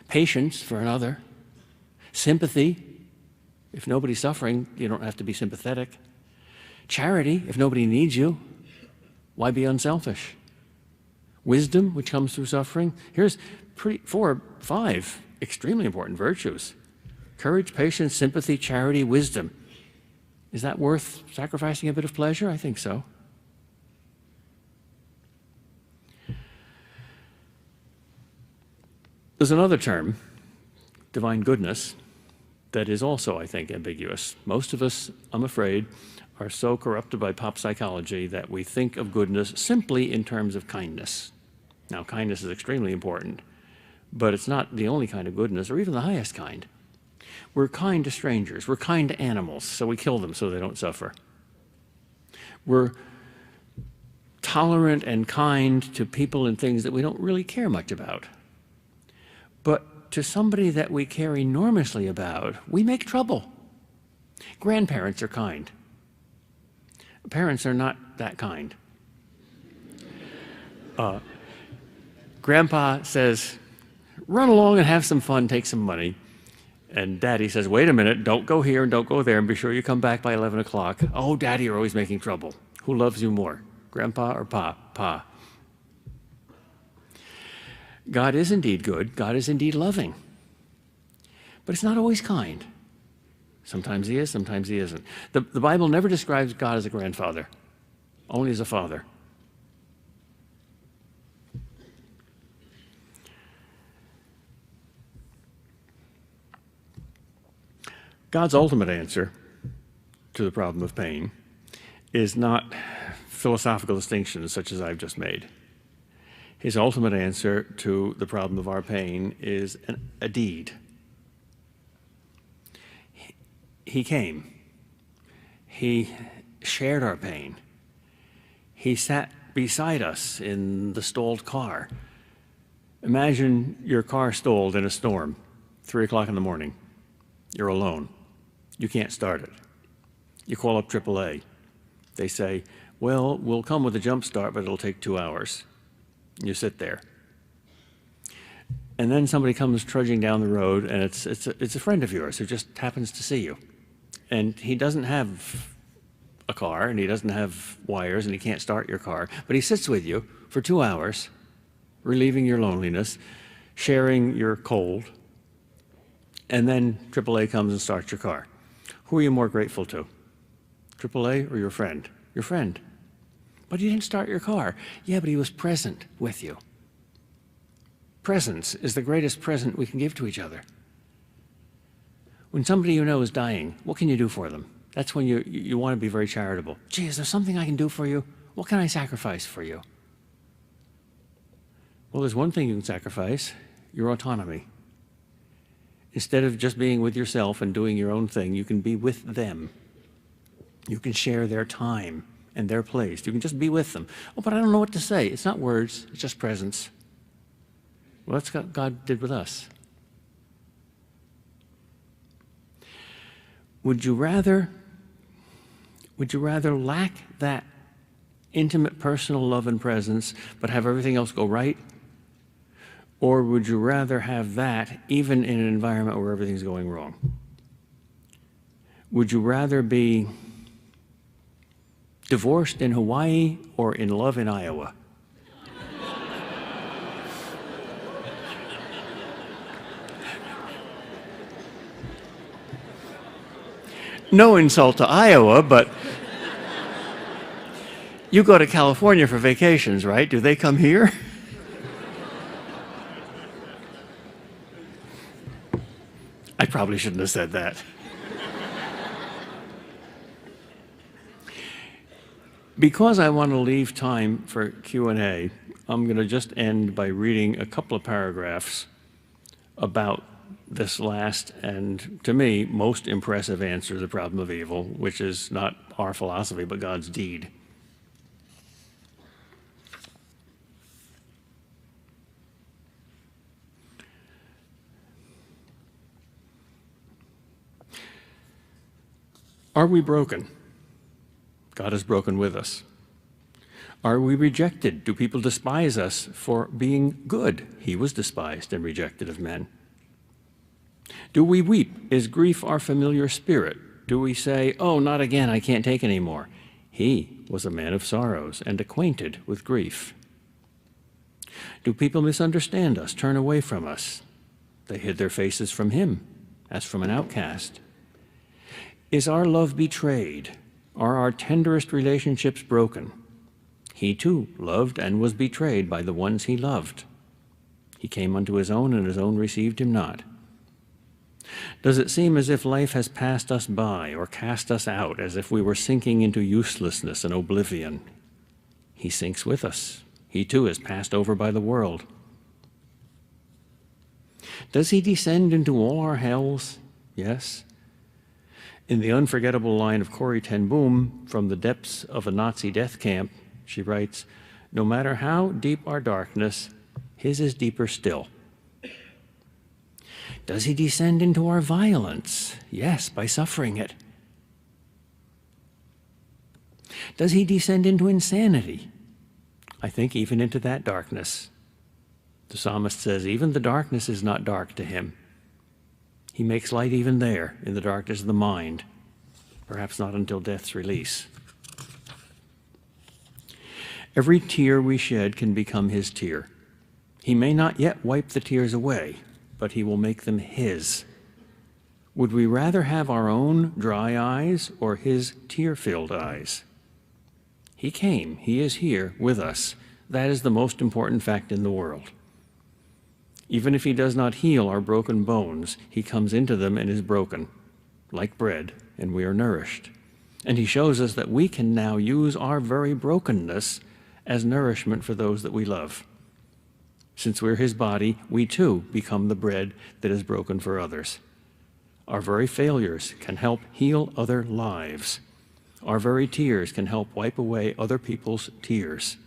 S2: Patience, for another. Sympathy. If nobody's suffering, you don't have to be sympathetic. Charity, if nobody needs you, why be unselfish? Wisdom, which comes through suffering. Here's 4 or 5 extremely important virtues. Courage, patience, sympathy, charity, wisdom. Is that worth sacrificing a bit of pleasure? I think so. There's another term, divine goodness, that is also, I think, ambiguous. Most of us, I'm afraid, are so corrupted by pop psychology that we think of goodness simply in terms of kindness. Now, kindness is extremely important, but it's not the only kind of goodness, or even the highest kind. We're kind to strangers. We're kind to animals, so we kill them so they don't suffer. We're tolerant and kind to people and things that we don't really care much about. But to somebody that we care enormously about, we make trouble. Grandparents are kind. Parents are not that kind. Grandpa says, "Run along and have some fun, take some money." And Daddy says, "Wait a minute, don't go here and don't go there, and be sure you come back by 11 o'clock. "Oh, Daddy, you're always making trouble. Who loves you more, Grandpa or Pa? Pa. God is indeed good. God is indeed loving. But it's not always kind. Sometimes he is, sometimes he isn't. The Bible never describes God as a grandfather, only as a father. God's ultimate answer to the problem of pain is not philosophical distinctions such as I've just made. His ultimate answer to the problem of our pain is a deed. He came. He shared our pain. He sat beside us in the stalled car. Imagine your car stalled in a storm, 3 o'clock in the morning. You're alone. You can't start it. You call up AAA. They say, "Well, we'll come with a jump start, but it'll take 2 hours." You sit there. And then somebody comes trudging down the road, and it's a friend of yours who just happens to see you. And he doesn't have a car, and he doesn't have wires, and he can't start your car. But he sits with you for 2 hours, relieving your loneliness, sharing your cold, and then AAA comes and starts your car. Who are you more grateful to? AAA or your friend? Your friend. But he didn't start your car. Yeah, but he was present with you. Presence is the greatest present we can give to each other. When somebody you know is dying, what can you do for them? That's when you want to be very charitable. "Gee, is there something I can do for you? What can I sacrifice for you?" Well, there's one thing you can sacrifice, your autonomy. Instead of just being with yourself and doing your own thing, you can be with them. You can share their time and their place. You can just be with them. "Oh, but I don't know what to say." It's not words, it's just presence. Well, that's what God did with us. Would you rather lack that intimate personal love and presence, but have everything else go right? Or would you rather have that even in an environment where everything's going wrong? Would you rather be divorced in Hawaii or in love in Iowa? No insult to Iowa, but you go to California for vacations, right? Do they come here? I probably shouldn't have said that. Because I want to leave time for Q&A, I'm going to just end by reading a couple of paragraphs about this last and, to me, most impressive answer to the problem of evil, which is not our philosophy, but God's deed. Are we broken? God is broken with us. Are we rejected? Do people despise us for being good? He was despised and rejected of men. Do we weep? Is grief our familiar spirit? Do we say, "Oh, not again, I can't take any more"? He was a man of sorrows and acquainted with grief. Do people misunderstand us, turn away from us? They hid their faces from him, as from an outcast. Is our love betrayed? Are our tenderest relationships broken? He too loved and was betrayed by the ones he loved. He came unto his own, and his own received him not. Does it seem as if life has passed us by or cast us out, as if we were sinking into uselessness and oblivion? He sinks with us. He too is passed over by the world. Does he descend into all our hells? Yes. In the unforgettable line of Corrie ten Boom, from the depths of a Nazi death camp, she writes, "No matter how deep our darkness, his is deeper still." Does he descend into our violence? Yes, by suffering it. Does he descend into insanity? I think even into that darkness. The psalmist says, even the darkness is not dark to him. He makes light even there, in the darkness of the mind, perhaps not until death's release. Every tear we shed can become his tear. He may not yet wipe the tears away, but he will make them his. Would we rather have our own dry eyes or his tear-filled eyes? He came, he is here with us. That is the most important fact in the world. Even if he does not heal our broken bones, he comes into them and is broken, like bread, and we are nourished. And he shows us that we can now use our very brokenness as nourishment for those that we love. Since we're his body, we too become the bread that is broken for others. Our very failures can help heal other lives. Our very tears can help wipe away other people's tears.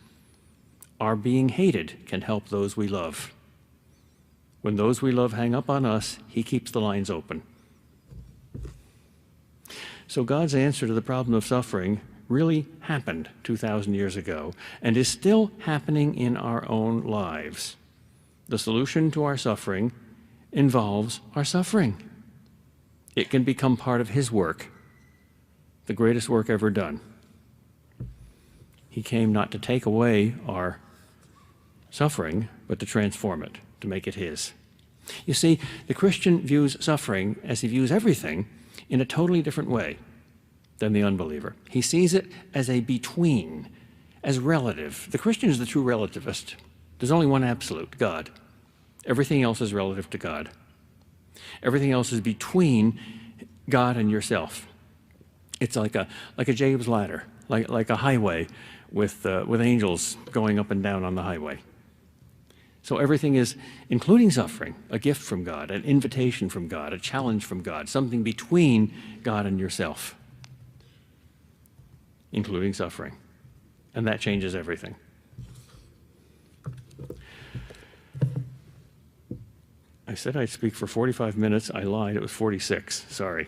S2: Our being hated can help those we love. When those we love hang up on us, he keeps the lines open. So God's answer to the problem of suffering really happened 2,000 years ago and is still happening in our own lives. The solution to our suffering involves our suffering. It can become part of his work, the greatest work ever done. He came not to take away our suffering, but to transform it, to make it his. You see, the Christian views suffering, as he views everything, in a totally different way than the unbeliever. He sees it as a between, as relative. The Christian is the true relativist. There's only one absolute, God. Everything else is relative to God. Everything else is between God and yourself. It's like a Jacob's ladder, like a highway with angels going up and down on the highway. So everything is, including suffering, a gift from God, an invitation from God, a challenge from God, something between God and yourself, including suffering. And that changes everything. I said I'd speak for 45 minutes. I lied. It was 46. Sorry.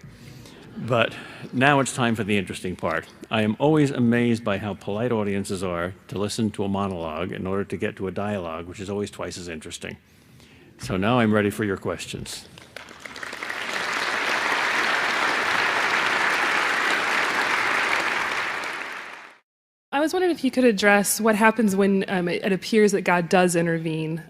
S2: But now it's time for the interesting part. I am always amazed by how polite audiences are to listen to a monologue in order to get to a dialogue, which is always twice as interesting. So now I'm ready for your questions.
S1: I was wondering if you could address what happens when it appears that God does intervene.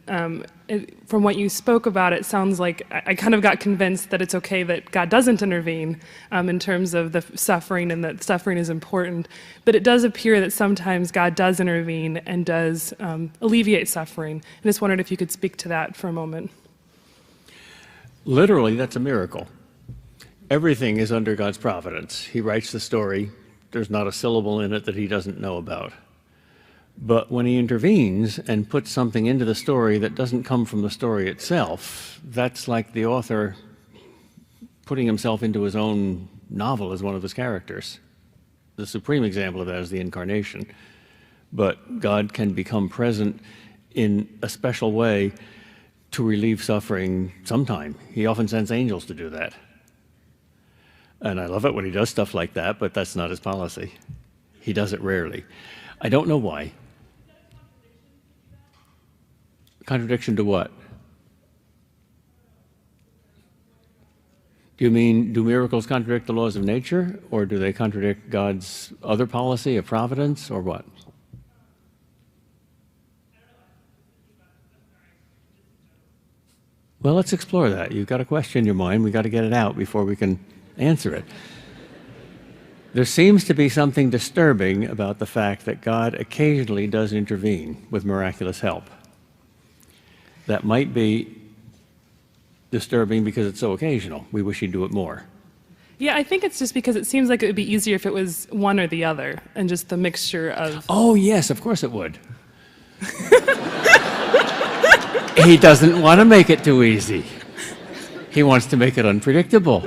S1: From what you spoke about, it sounds like I kind of got convinced that it's okay that God doesn't intervene in terms of the suffering, and that suffering is important. But it does appear that sometimes God does intervene and does alleviate suffering. I just wondered if you could speak to that for a moment.
S2: Literally, that's a miracle. Everything is under God's providence. He writes the story. There's not a syllable in it that he doesn't know about. But when he intervenes and puts something into the story that doesn't come from the story itself, that's like the author putting himself into his own novel as one of his characters. The supreme example of that is the incarnation. But God can become present in a special way to relieve suffering sometime. He often sends angels to do that. And I love it when he does stuff like that, but that's not his policy. He does it rarely. I don't know why. Contradiction to what? Do you mean, do miracles contradict the laws of nature, or do they contradict God's other policy of providence, or what? Well, let's explore that. You've got a question in your mind. We've got to get it out before we can answer it. There seems to be something disturbing about the fact that God occasionally does intervene with miraculous help. That might be disturbing because it's so occasional. We wish he'd do it more.
S1: Yeah, I think it's just because it seems like it would be easier if it was one or the other, and just the mixture of...
S2: Oh, yes, of course it would. He doesn't want to make it too easy. He wants to make it unpredictable.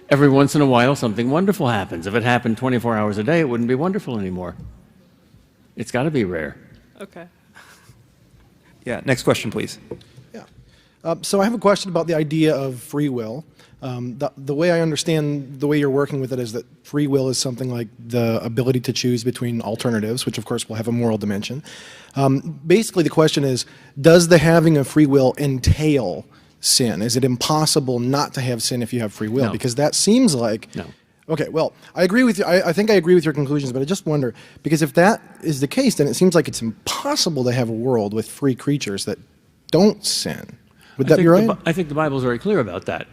S2: Every once in a while, something wonderful happens. If it happened 24 hours a day, it wouldn't be wonderful anymore. It's got to be rare.
S1: Okay.
S3: Yeah, next question, please.
S4: Yeah. So I have a question about the idea of free will. The way I understand the way you're working with it is that free will is something like the ability to choose between alternatives, which of course will have a moral dimension. Basically, the question is, does the having of free will entail sin? Is it impossible not to have sin if you have free will?
S2: No.
S4: Because that seems like...
S2: No.
S4: Okay, well, I agree with you. I think I agree with your conclusions, but I just wonder, because if that is the case, then it seems like it's impossible to have a world with free creatures that don't sin. Would that be right?
S2: I think the Bible is very clear about that.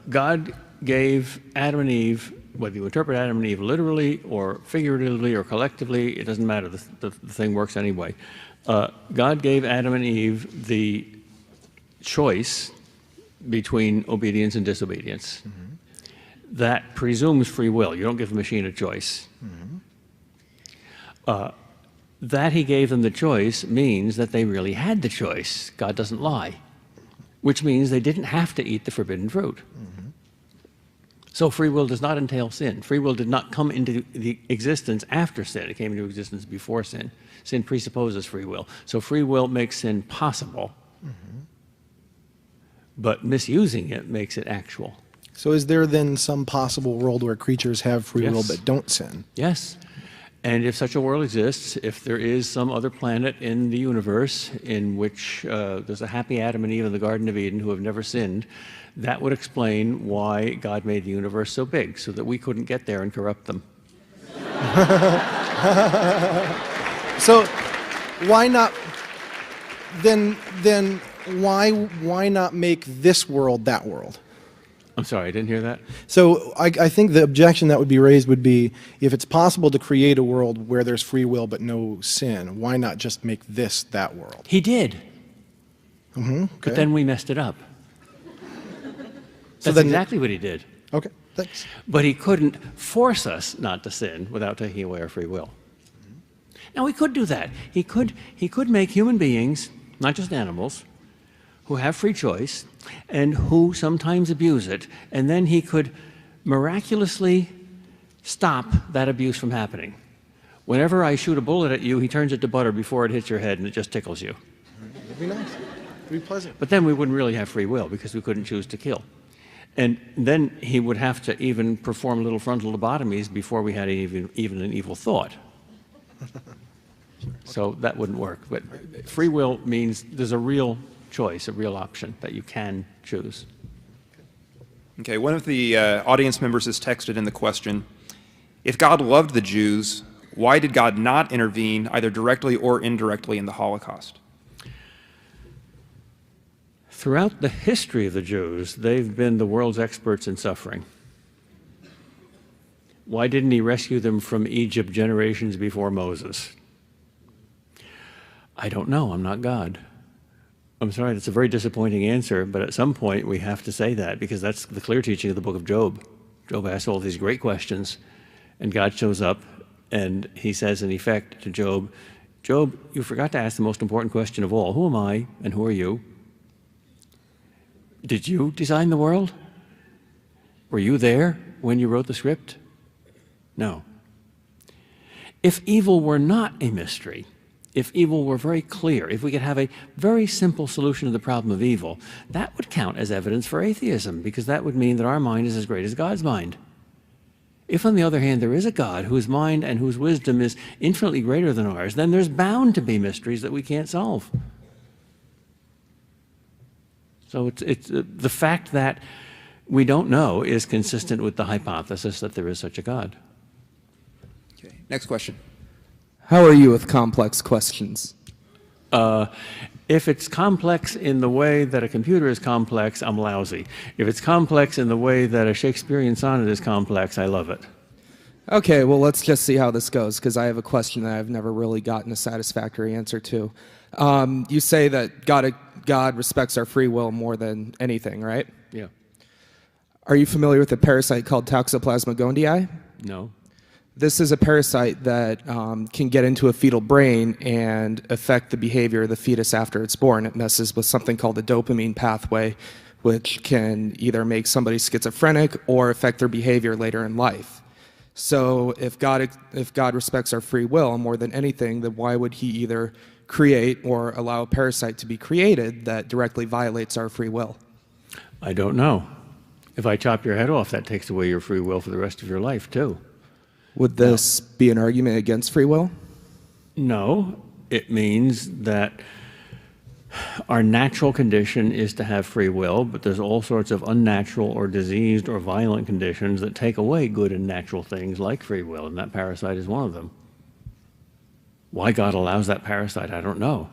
S2: God gave Adam and Eve, whether you interpret Adam and Eve literally or figuratively or collectively, it doesn't matter. The thing works anyway. God gave Adam and Eve the choice between obedience and disobedience. Mm-hmm. That presumes free will. You don't give a machine a choice. Mm-hmm. That he gave them the choice means that they really had the choice. God doesn't lie, which means they didn't have to eat the forbidden fruit. Mm-hmm. So free will does not entail sin. Free will did not come into the existence after sin. It came into existence before sin. Sin presupposes free will. So free will makes sin possible, mm-hmm. but misusing it makes it actual.
S4: So is there then some possible world where creatures have free will but don't sin?
S2: Yes. And if such a world exists, if there is some other planet in the universe in which there's a happy Adam and Eve in the Garden of Eden who have never sinned, that would explain why God made the universe so big, so that we couldn't get there and corrupt them.
S4: So why not, then why not make this world that world?
S2: I'm sorry, I didn't hear that.
S4: So I think the objection that would be raised would be, if it's possible to create a world where there's free will but no sin, why not just make this that world?
S2: He did.
S4: Mm-hmm, okay.
S2: But then we messed it up.
S4: So
S2: That's exactly what he did.
S4: Okay, thanks.
S2: But he couldn't force us not to sin without taking away our free will. Now, he could do that. He could make human beings, not just animals, who have free choice and who sometimes abuse it, and then he could miraculously stop that abuse from happening. Whenever I shoot a bullet at you, he turns it to butter before it hits your head, and it just tickles you.
S4: That'd be nice. It'd be pleasant.
S2: But then we wouldn't really have free will because we couldn't choose to kill. And then he would have to even perform little frontal lobotomies before we had even an evil thought. So that wouldn't work. But free will means there's a real choice, a real option that you can choose.
S3: Okay, one of the audience members has texted in the question, if God loved the Jews, why did God not intervene either directly or indirectly in the Holocaust?
S2: Throughout the history of the Jews, they've been the world's experts in suffering. Why didn't he rescue them from Egypt generations before Moses? I don't know. I'm not God. I'm sorry, that's a very disappointing answer, but at some point we have to say that because that's the clear teaching of the book of Job. Job asks all these great questions, and God shows up, and he says, in effect, to Job, Job, you forgot to ask the most important question of all. Who am I, and who are you? Did you design the world? Were you there when you wrote the script? No. If evil were not a mystery, if evil were very clear, if we could have a very simple solution to the problem of evil, that would count as evidence for atheism, because that would mean that our mind is as great as God's mind. If, on the other hand, there is a God whose mind and whose wisdom is infinitely greater than ours, then there's bound to be mysteries that we can't solve. So it's the fact that we don't know is consistent with the hypothesis that there is such a God.
S3: Okay, next question.
S5: How are you with complex questions?
S2: If it's complex in the way that a computer is complex, I'm lousy. If it's complex in the way that a Shakespearean sonnet is complex, I love it.
S5: Okay, well, let's just see how this goes, because I have a question that I've never really gotten a satisfactory answer to. You say that God respects our free will more than anything, right?
S2: Yeah.
S5: Are you familiar with a parasite called Toxoplasma gondii?
S2: No.
S5: This is a parasite that can get into a fetal brain and affect the behavior of the fetus after it's born. It messes with something called the dopamine pathway, which can either make somebody schizophrenic or affect their behavior later in life. So if God respects our free will more than anything, then why would he either create or allow a parasite to be created that directly violates our free will?
S2: I don't know. If I chop your head off, that takes away your free will for the rest of your life, too.
S5: Would this be an argument against free will?
S2: No, it means that our natural condition is to have free will, but there's all sorts of unnatural or diseased or violent conditions that take away good and natural things like free will, and that parasite is one of them. Why God allows that parasite, I don't know.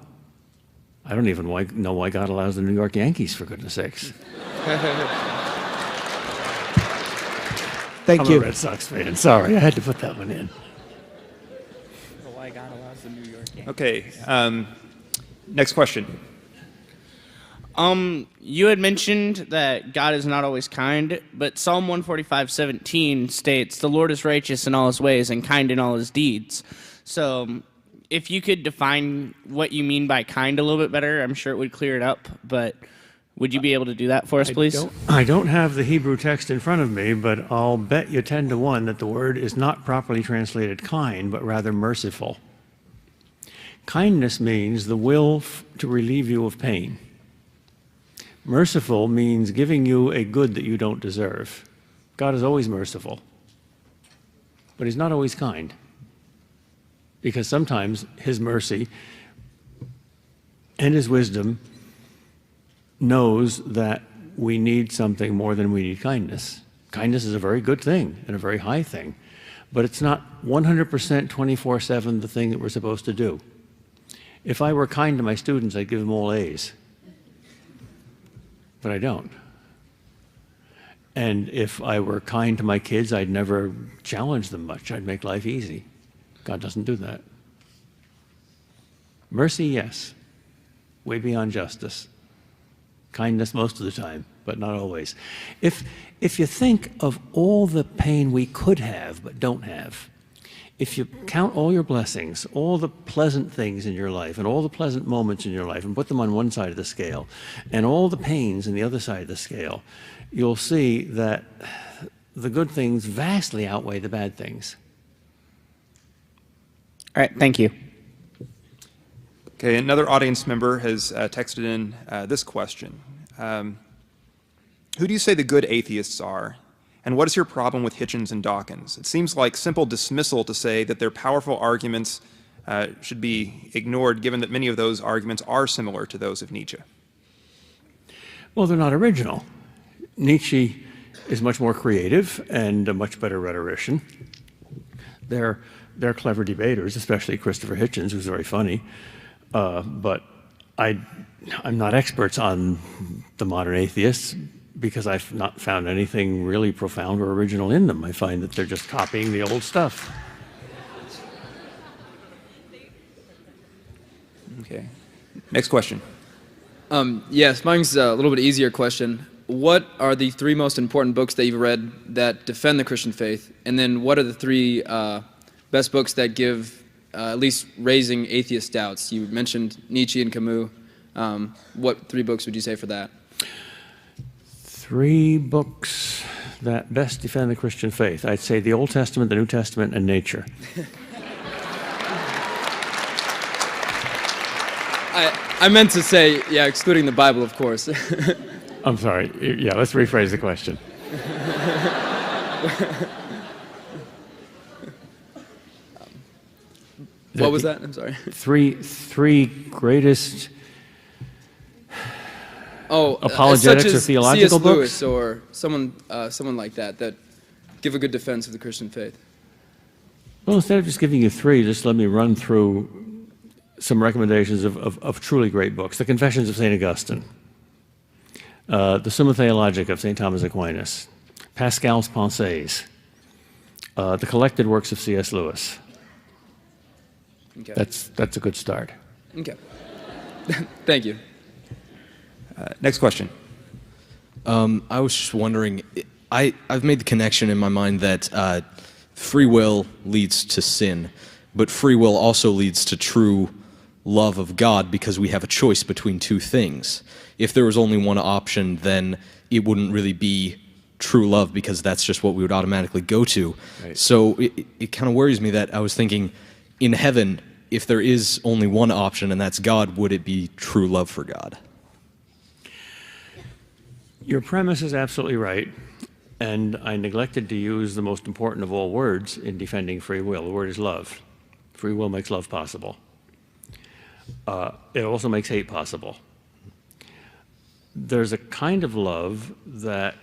S2: I don't even know why God allows the New York Yankees, for goodness sakes.
S5: Thank you.
S2: I'm a Red Sox fan. Sorry, I had to put that one in.
S6: Why God allows the New York Yankees.
S3: Okay, next question.
S6: You had mentioned that God is not always kind, but Psalm 145:17 states, "The Lord is righteous in all his ways and kind in all his deeds." So, if you could define what you mean by kind a little bit better, I'm sure it would clear it up, but would you be able to do that for us, please?
S2: I don't have the Hebrew text in front of me, but I'll bet you 10 to 1 that the word is not properly translated kind, but rather merciful. Kindness means the will to relieve you of pain. Merciful means giving you a good that you don't deserve. God is always merciful, but he's not always kind, because sometimes his mercy and his wisdom knows that we need something more than we need kindness. Kindness is a very good thing and a very high thing, but it's not 100% 24/7 the thing that we're supposed to do. If I were kind to my students, I'd give them all A's, but I don't. And if I were kind to my kids, I'd never challenge them much. I'd make life easy. God doesn't do that. Mercy, yes, way beyond justice. Kindness most of the time, but not always. If you think of all the pain we could have but don't have, if you count all your blessings, all the pleasant things in your life, and all the pleasant moments in your life, and put them on one side of the scale, and all the pains on the other side of the scale, you'll see that the good things vastly outweigh the bad things.
S6: All right, thank you.
S3: Okay, another audience member has texted in this question. Who do you say the good atheists are? And what is your problem with Hitchens and Dawkins? It seems like simple dismissal to say that their powerful arguments should be ignored, given that many of those arguments are similar to those of Nietzsche.
S2: Well, they're not original. Nietzsche is much more creative and a much better rhetorician. They're clever debaters, especially Christopher Hitchens, who's very funny. But I'm not experts on the modern atheists because I've not found anything really profound or original in them. I find that they're just copying the old stuff.
S3: Okay. Next question.
S7: Yes, mine's a little bit easier question. What are the 3 most important books that you've read that defend the Christian faith? And then what are the 3 best books that give at least raising atheist doubts? You mentioned Nietzsche and Camus. What 3 books would you say for that?
S2: 3 books that best defend the Christian faith. I'd say the Old Testament, the New Testament, and nature.
S7: I meant to say, yeah, excluding the Bible, of course.
S2: I'm sorry. Yeah, let's rephrase the question.
S7: What was that? I'm sorry.
S2: Three greatest
S7: such
S2: apologetics or
S7: as
S2: theological
S7: C.S.
S2: books?
S7: Lewis or someone like that give a good defense of the Christian faith.
S2: Well, instead of just giving you 3, just let me run through some recommendations of truly great books. The Confessions of St. Augustine, the Summa Theologica of St. Thomas Aquinas, Pascal's Pensées, the collected works of C.S. Lewis.
S7: Okay.
S2: That's a good start.
S7: Okay. Thank you.
S3: Next question.
S8: I was just wondering, I've made the connection in my mind that free will leads to sin, but free will also leads to true love of God because we have a choice between 2 things. If there was only one option, then it wouldn't really be true love because that's just what we would automatically go to.
S2: Right.
S8: So it kind of worries me that I was thinking, in heaven, if there is only one option and that's God, would it be true love for God?
S2: Your premise is absolutely right, and I neglected to use the most important of all words in defending free will. The word is love. Free will makes love possible. It also makes hate possible. There's a kind of love that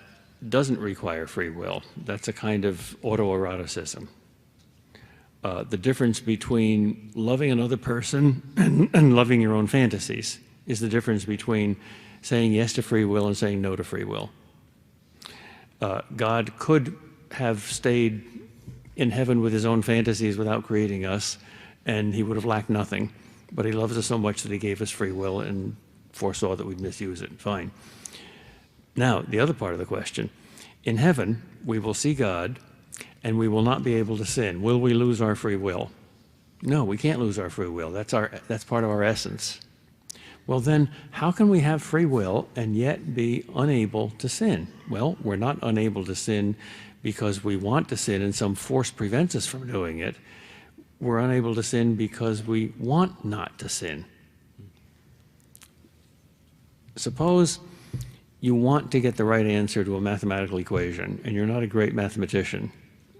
S2: doesn't require free will. That's a kind of autoeroticism. The difference between loving another person and loving your own fantasies is the difference between saying yes to free will and saying no to free will. God could have stayed in heaven with his own fantasies without creating us, and he would have lacked nothing. But he loves us so much that he gave us free will and foresaw that we'd misuse it. Fine. Now, the other part of the question. In heaven, we will see God, and we will not be able to sin. Will we lose our free will? No, we can't lose our free will. That's part of our essence. Well, then, how can we have free will and yet be unable to sin? Well, we're not unable to sin because we want to sin and some force prevents us from doing it. We're unable to sin because we want not to sin. Suppose you want to get the right answer to a mathematical equation, and you're not a great mathematician.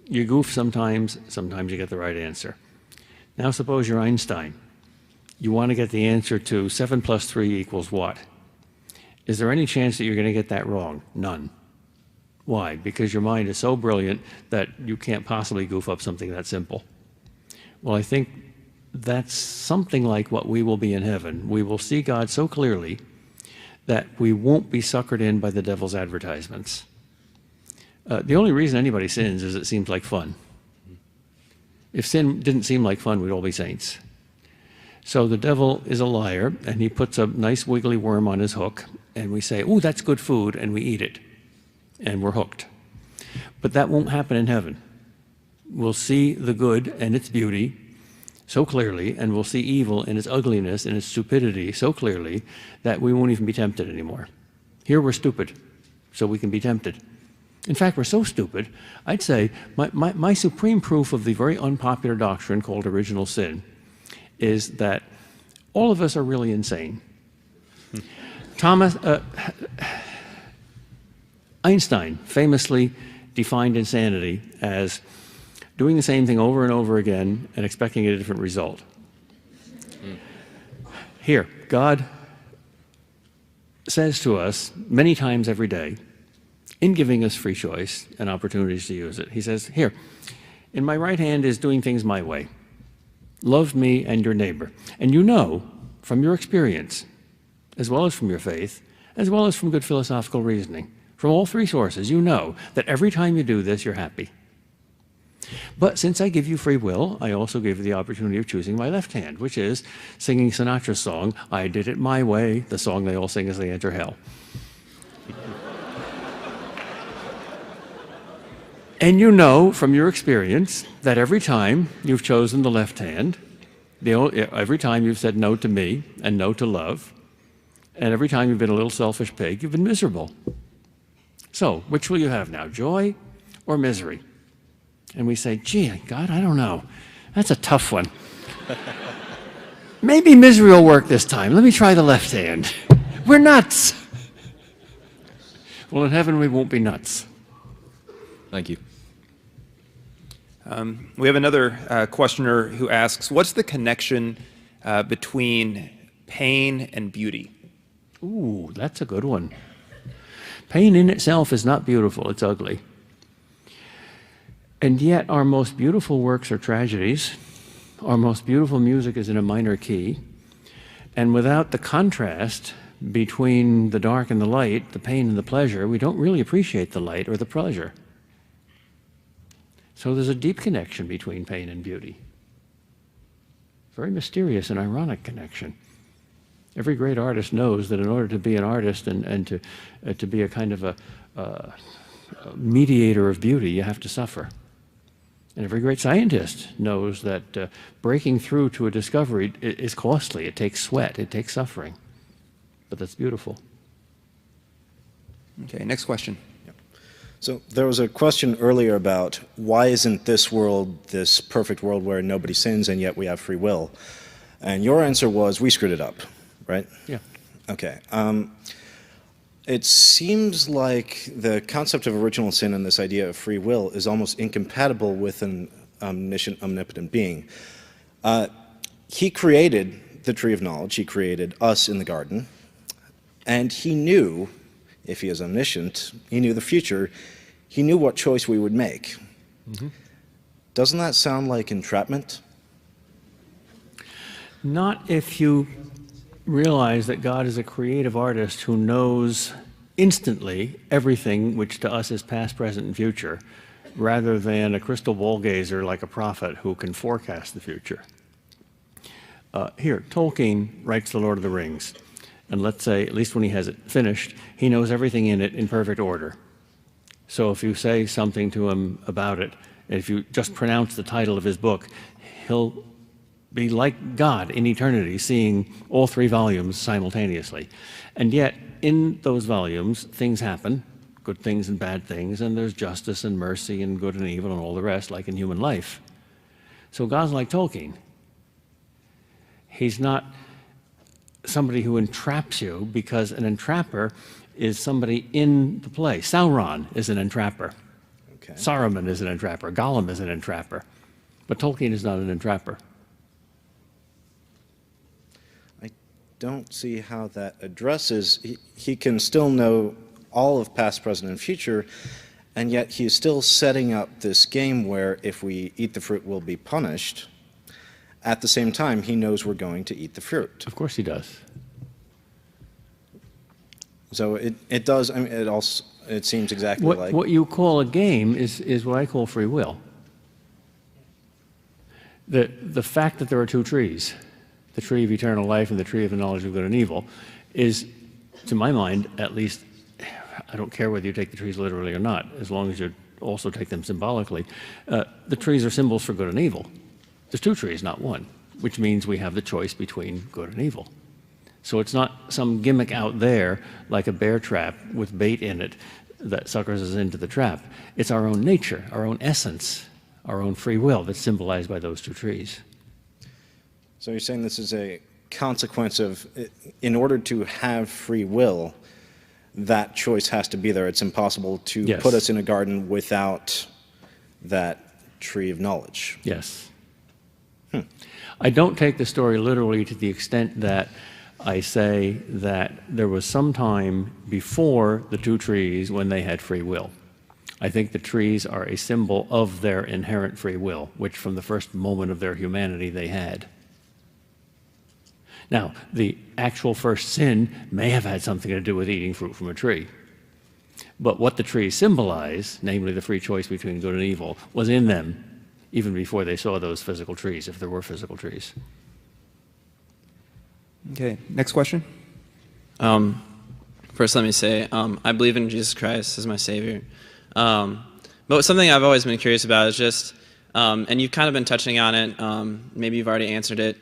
S2: You goof sometimes you get the right answer. Now suppose you're Einstein. You want to get the answer to 7 plus 3 equals what? Is there any chance that you're going to get that wrong? None. Why? Because your mind is so brilliant that you can't possibly goof up something that simple. Well, I think that's something like what we will be in heaven. We will see God so clearly that we won't be suckered in by the devil's advertisements. The only reason anybody sins is it seems like fun. If sin didn't seem like fun, we'd all be saints. So the devil is a liar, and he puts a nice wiggly worm on his hook, and we say, "Ooh, that's good food," and we eat it, and we're hooked. But that won't happen in heaven. We'll see the good and its beauty so clearly, and we'll see evil and its ugliness and its stupidity so clearly that we won't even be tempted anymore. Here we're stupid, so we can be tempted. In fact, we're so stupid, I'd say my supreme proof of the very unpopular doctrine called original sin is that all of us are really insane. Einstein famously defined insanity as doing the same thing over and over again and expecting a different result. Here, God says to us many times every day, in giving us free choice and opportunities to use it, he says, here, in my right hand is doing things my way. Love me and your neighbor. And you know from your experience, as well as from your faith, as well as from good philosophical reasoning, from all three sources, you know that every time you do this, you're happy. But since I give you free will, I also give you the opportunity of choosing my left hand, which is singing Sinatra's song, I Did It My Way, the song they all sing as they enter hell. And you know from your experience that every time you've chosen the left hand, every time you've said no to me and no to love, and every time you've been a little selfish pig, you've been miserable. So, which will you have now, joy or misery? And we say, gee, God, I don't know. That's a tough one. Maybe misery will work this time. Let me try the left hand. We're nuts. Well, in heaven, we won't be nuts.
S8: Thank you.
S3: We have another questioner who asks, what's the connection between pain and beauty?
S2: Ooh, that's a good one. Pain in itself is not beautiful, it's ugly. And yet our most beautiful works are tragedies. Our most beautiful music is in a minor key. And without the contrast between the dark and the light, the pain and the pleasure, we don't really appreciate the light or the pleasure. So there's a deep connection between pain and beauty. Very mysterious and ironic connection. Every great artist knows that in order to be an artist and to be a kind of a mediator of beauty, you have to suffer. And every great scientist knows that breaking through to a discovery is costly. It takes sweat, it takes suffering. But that's beautiful.
S3: Okay, next question.
S9: So there was a question earlier about why isn't this world this perfect world where nobody sins and yet we have free will? And your answer was we screwed it up, right?
S2: Yeah.
S9: Okay. It seems like the concept of original sin and this idea of free will is almost incompatible with an omniscient, omnipotent being. He created the tree of knowledge. He created us in the garden. And he knew, if he is omniscient, he knew the future. He knew what choice we would make. Mm-hmm. Doesn't that sound like entrapment?
S2: Not if you realize that God is a creative artist who knows instantly everything which to us is past, present, and future, rather than a crystal ball gazer like a prophet who can forecast the future. Here, Tolkien writes The Lord of the Rings, and let's say, at least when he has it finished, he knows everything in it in perfect order. So if you say something to him about it, and if you just pronounce the title of his book, he'll be like God in eternity, seeing all 3 volumes simultaneously. And yet, in those volumes, things happen, good things and bad things, and there's justice and mercy and good and evil and all the rest, like in human life. So God's like Tolkien. He's not somebody who entraps you, because an entrapper is somebody in the play. Sauron is an entrapper.
S9: Okay.
S2: Saruman is an entrapper. Gollum is an entrapper. But Tolkien is not an entrapper.
S9: I don't see how that addresses. He can still know all of past, present, and future, and yet he's still setting up this game where if we eat the fruit, we'll be punished. At the same time, he knows we're going to eat the fruit.
S2: Of course he does.
S9: So it does, I mean, it seems exactly like...
S2: What you call a game is what I call free will. The fact that there are 2 trees, the tree of eternal life and the tree of the knowledge of good and evil, is, to my mind, at least, I don't care whether you take the trees literally or not, as long as you also take them symbolically. The trees are symbols for good and evil. There's 2 trees, not 1, which means we have the choice between good and evil. So it's not some gimmick out there like a bear trap with bait in it that suckers us into the trap. It's our own nature, our own essence, our own free will that's symbolized by those 2 trees.
S9: So you're saying this is a consequence of, in order to have free will, that choice has to be there. It's impossible to put us in a garden without that tree of knowledge.
S2: Yes. I don't take the story literally to the extent that I say that there was some time before the two trees when they had free will. I think the trees are a symbol of their inherent free will, which from the first moment of their humanity they had. Now, the actual first sin may have had something to do with eating fruit from a tree. But what the trees symbolize, namely the free choice between good and evil, was in them even before they saw those physical trees, if there were physical trees.
S3: Okay, next question.
S10: First, let me say, I believe in Jesus Christ as my Savior. But something I've always been curious about is just, and you've kind of been touching on it, maybe you've already answered it,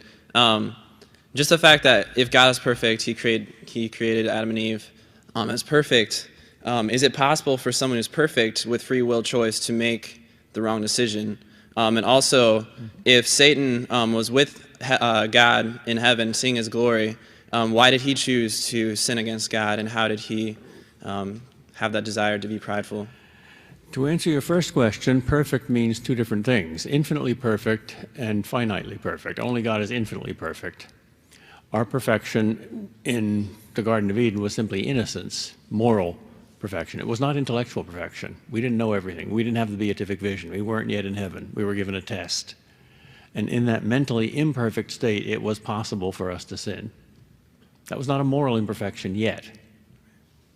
S10: just the fact that if God is perfect, He created Adam and Eve as perfect. Is it possible for someone who's perfect with free will choice to make the wrong decision? And also, if Satan was with God in heaven, seeing His glory, why did he choose to sin against God, and how did he have that desire to be prideful?
S2: To answer your first question, perfect means two different things: infinitely perfect and finitely perfect. Only God is infinitely perfect. Our perfection in the Garden of Eden was simply innocence, moral perfection. It was not intellectual perfection. We didn't know everything. We didn't have the beatific vision. We weren't yet in heaven. We were given a test. And in that mentally imperfect state, it was possible for us to sin. That was not a moral imperfection yet,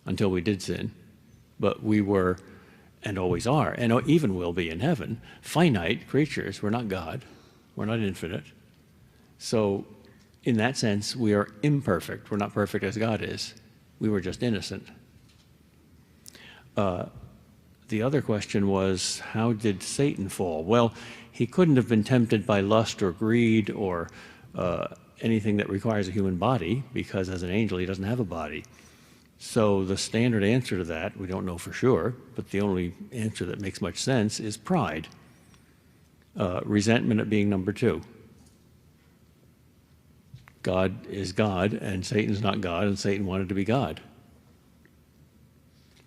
S2: until we did sin. But we were, and always are, and even will be in heaven, finite creatures. We're not God. We're not infinite. So in that sense, we are imperfect. We're not perfect as God is. We were just innocent. The other question was, how did Satan fall? Well, he couldn't have been tempted by lust or greed or anything that requires a human body, because as an angel, he doesn't have a body. So the standard answer to that, we don't know for sure, but the only answer that makes much sense is pride. Resentment at being number two. God is God, and Satan's not God, and Satan wanted to be God.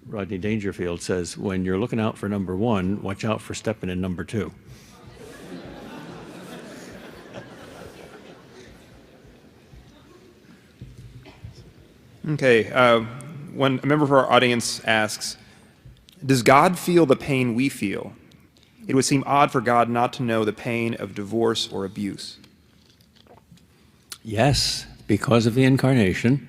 S2: Rodney Dangerfield says, when you're looking out for number one, watch out for stepping in number two.
S3: Okay, when a member of our audience asks, does God feel the pain we feel? It would seem odd for God not to know the pain of divorce or abuse.
S2: Yes, because of the incarnation,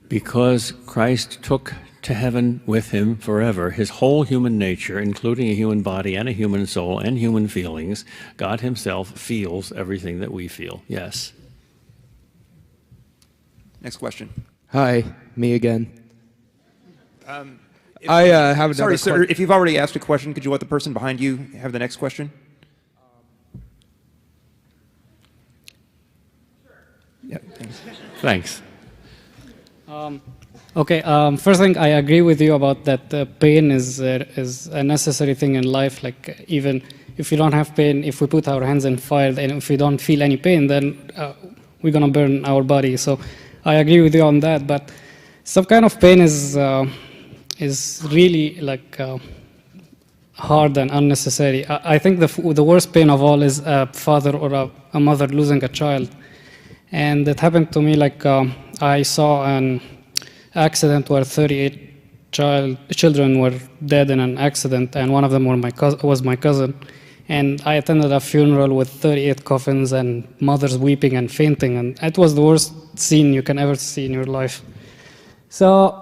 S2: because Christ took to heaven with him forever his whole human nature, including a human body and a human soul and human feelings. God himself feels everything that we feel, yes.
S3: Next question.
S5: Hi, me again. I have another
S3: Sorry, sir, if you've already asked a question, could you let the person behind you have the next question? Yeah, thanks.
S2: Thanks.
S11: Okay, first thing, I agree with you about that pain is a necessary thing in life. Like, even if you don't have pain, if we put our hands in fire and if we don't feel any pain, then we're going to burn our body. So I agree with you on that. But some kind of pain is really like hard and unnecessary. I think the worst pain of all is a father or a mother losing a child. And it happened to me, like I saw an accident where 38 children were dead in an accident, and one of them was my cousin. And I attended a funeral with 38 coffins and mothers weeping and fainting, and it was the worst scene you can ever see in your life. So,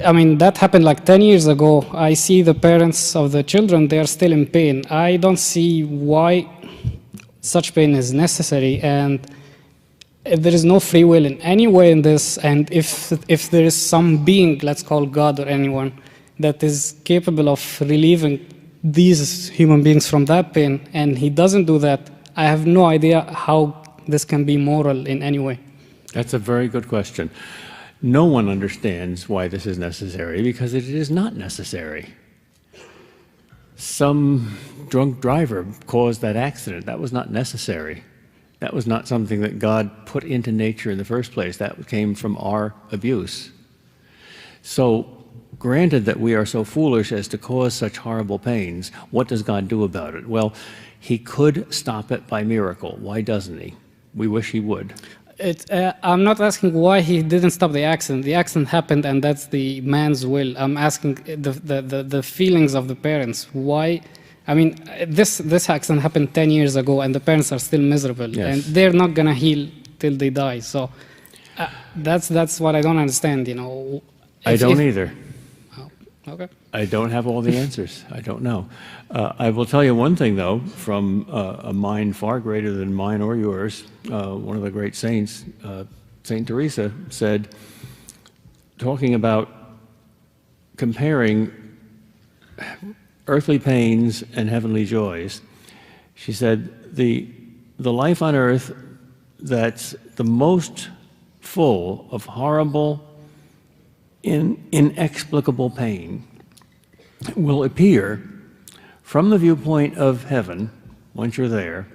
S11: I mean, that happened like 10 years ago. I see the parents of the children, they are still in pain. I don't see why such pain is necessary, and if there is no free will in any way in this, and if there is some being, let's call God or anyone, that is capable of relieving these human beings from that pain, and he doesn't do that, I have no idea how this can be moral in any way.
S2: That's a very good question. No one understands why this is necessary, because it is not necessary. Some drunk driver caused that accident. That was not necessary. That was not something that God put into nature in the first place. That came from our abuse. So, granted that we are so foolish as to cause such horrible pains, what does God do about it? Well, he could stop it by miracle. Why doesn't he? We wish he would.
S11: I'm not asking why he didn't stop the accident. The accident happened, and that's the man's will. I'm asking the feelings of the parents. Why? I mean, this accident happened 10 years ago, and the parents are still miserable,
S2: Yes.
S11: and they're not gonna heal till they die. So that's what I don't understand. You know.
S2: I don't either.
S11: Oh, okay.
S2: I don't have all the answers. I don't know. I will tell you one thing, though, from a mind far greater than mine or yours. One of the great saints, Saint Teresa, said, talking about comparing earthly pains and heavenly joys, she said, the life on earth that's the most full of horrible, inexplicable pain will appear from the viewpoint of heaven, once you're there,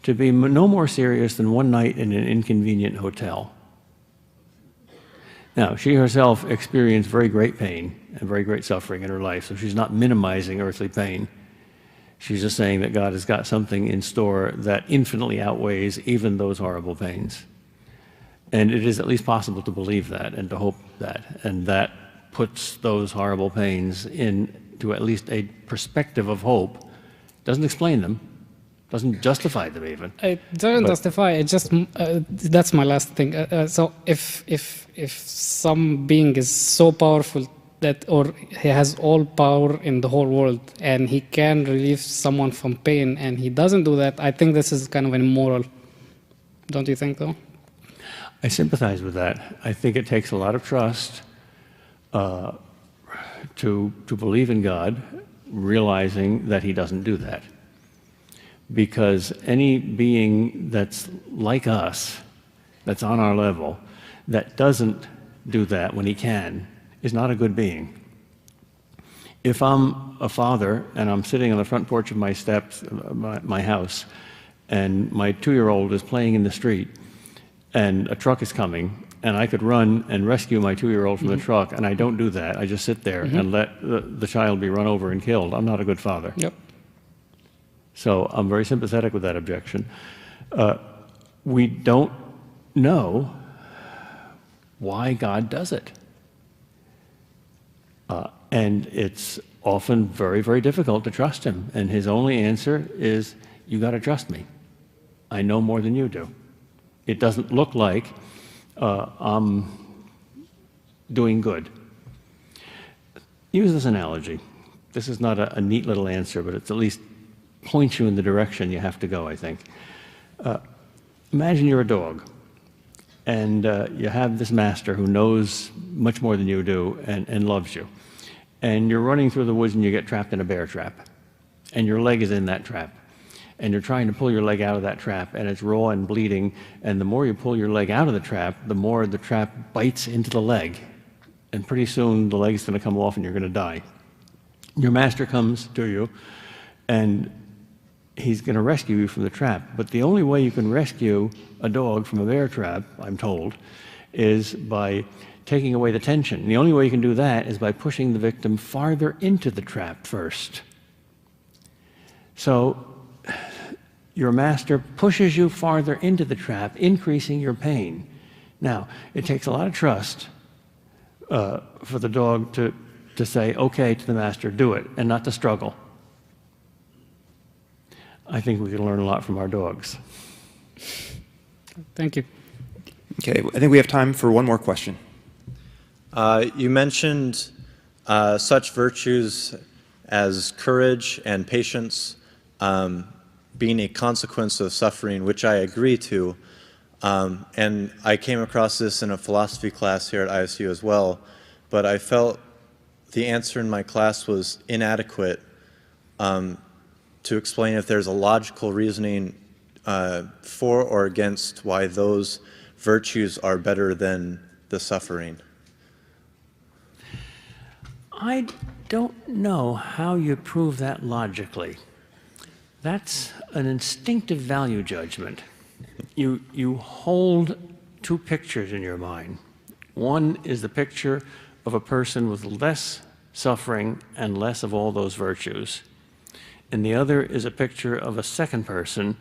S2: to be no more serious than one night in an inconvenient hotel. Now, she herself experienced very great pain and very great suffering in her life, so she's not minimizing earthly pain. She's just saying that God has got something in store that infinitely outweighs even those horrible pains. And it is at least possible to believe that and to hope that, and that puts those horrible pains into at least a perspective of hope. Doesn't explain them, doesn't justify them even.
S11: It doesn't justify. It just that's my last thing. So if some being is so powerful that, or he has all power in the whole world, and he can relieve someone from pain, and he doesn't do that, I think this is kind of immoral. Don't you think, though?
S2: I sympathize with that. I think it takes a lot of trust to believe in God, realizing that he doesn't do that. Because any being that's like us, that's on our level, that doesn't do that when he can, is not a good being. If I'm a father and I'm sitting on the front porch of my steps, my house, and my 2-year-old is playing in the street, and a truck is coming, and I could run and rescue my 2-year-old from the truck, and I don't do that. I just sit there and let the child be run over and killed. I'm not a good father.
S11: Yep.
S2: So I'm very sympathetic with that objection. We don't know why God does it. And it's often very, very difficult to trust him. And his only answer is, you got to trust me. I know more than you do. It doesn't look like I'm doing good. Use this analogy. This is not a neat little answer, but it's at least points you in the direction you have to go, I think. Imagine you're a dog, and you have this master who knows much more than you do and loves you. And you're running through the woods and you get trapped in a bear trap, and your leg is in that trap. And you're trying to pull your leg out of that trap, and it's raw and bleeding, and the more you pull your leg out of the trap, the more the trap bites into the leg. And pretty soon the leg's going to come off and you're going to die. Your master comes to you, and he's going to rescue you from the trap. But the only way you can rescue a dog from a bear trap, I'm told, is by taking away the tension. And the only way you can do that is by pushing the victim farther into the trap first. So your master pushes you farther into the trap, increasing your pain. Now, it takes a lot of trust for the dog to say, okay, to the master, do it, and not to struggle. I think we can learn a lot from our dogs.
S11: Thank you.
S3: Okay, I think we have time for one more question.
S12: You mentioned such virtues as courage and patience being a consequence of suffering, which I agree to. And I came across this in a philosophy class here at ISU as well, but I felt the answer in my class was inadequate to explain if there's a logical reasoning for or against why those virtues are better than the suffering.
S2: I don't know how you prove that logically. That's an instinctive value judgment. You hold two pictures in your mind. One is the picture of a person with less suffering and less of all those virtues. And the other is a picture of a second person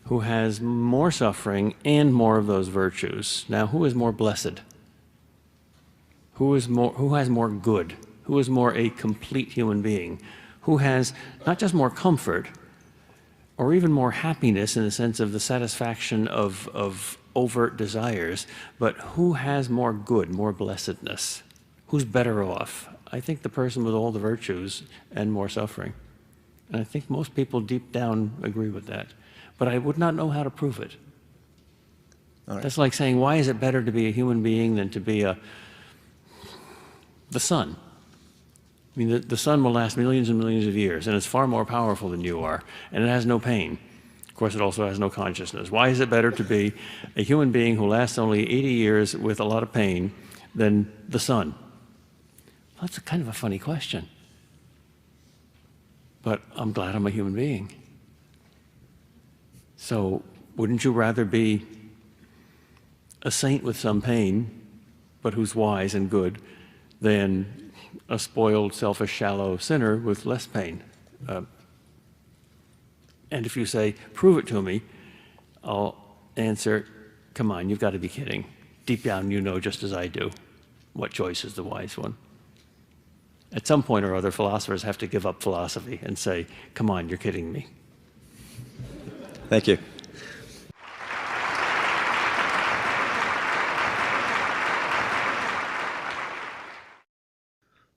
S2: who has more suffering and more of those virtues. Now, who is more blessed? Who has more good? Who is more a complete human being? Who has not just more comfort, or even more happiness in the sense of the satisfaction of overt desires, but who has more good, more blessedness? Who's better off? I think the person with all the virtues and more suffering. And I think most people deep down agree with that. But I would not know how to prove it.
S12: All right.
S2: That's like saying, why is it better to be a human being than to be the sun? I mean, the sun will last millions and millions of years, and it's far more powerful than you are, and it has no pain. Of course, it also has no consciousness. Why is it better to be a human being who lasts only 80 years with a lot of pain than the sun? Well, that's kind of a funny question. But I'm glad I'm a human being. So wouldn't you rather be a saint with some pain, but who's wise and good, than a spoiled, selfish, shallow sinner with less pain? And if you say, prove it to me, I'll answer, come on, you've got to be kidding. Deep down, you know just as I do what choice is the wise one. At some point or other, philosophers have to give up philosophy and say, come on, you're kidding me.
S12: Thank you.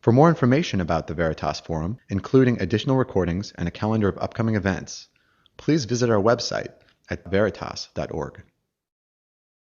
S13: For more information about the Veritas Forum, including additional recordings and a calendar of upcoming events, please visit our website at veritas.org.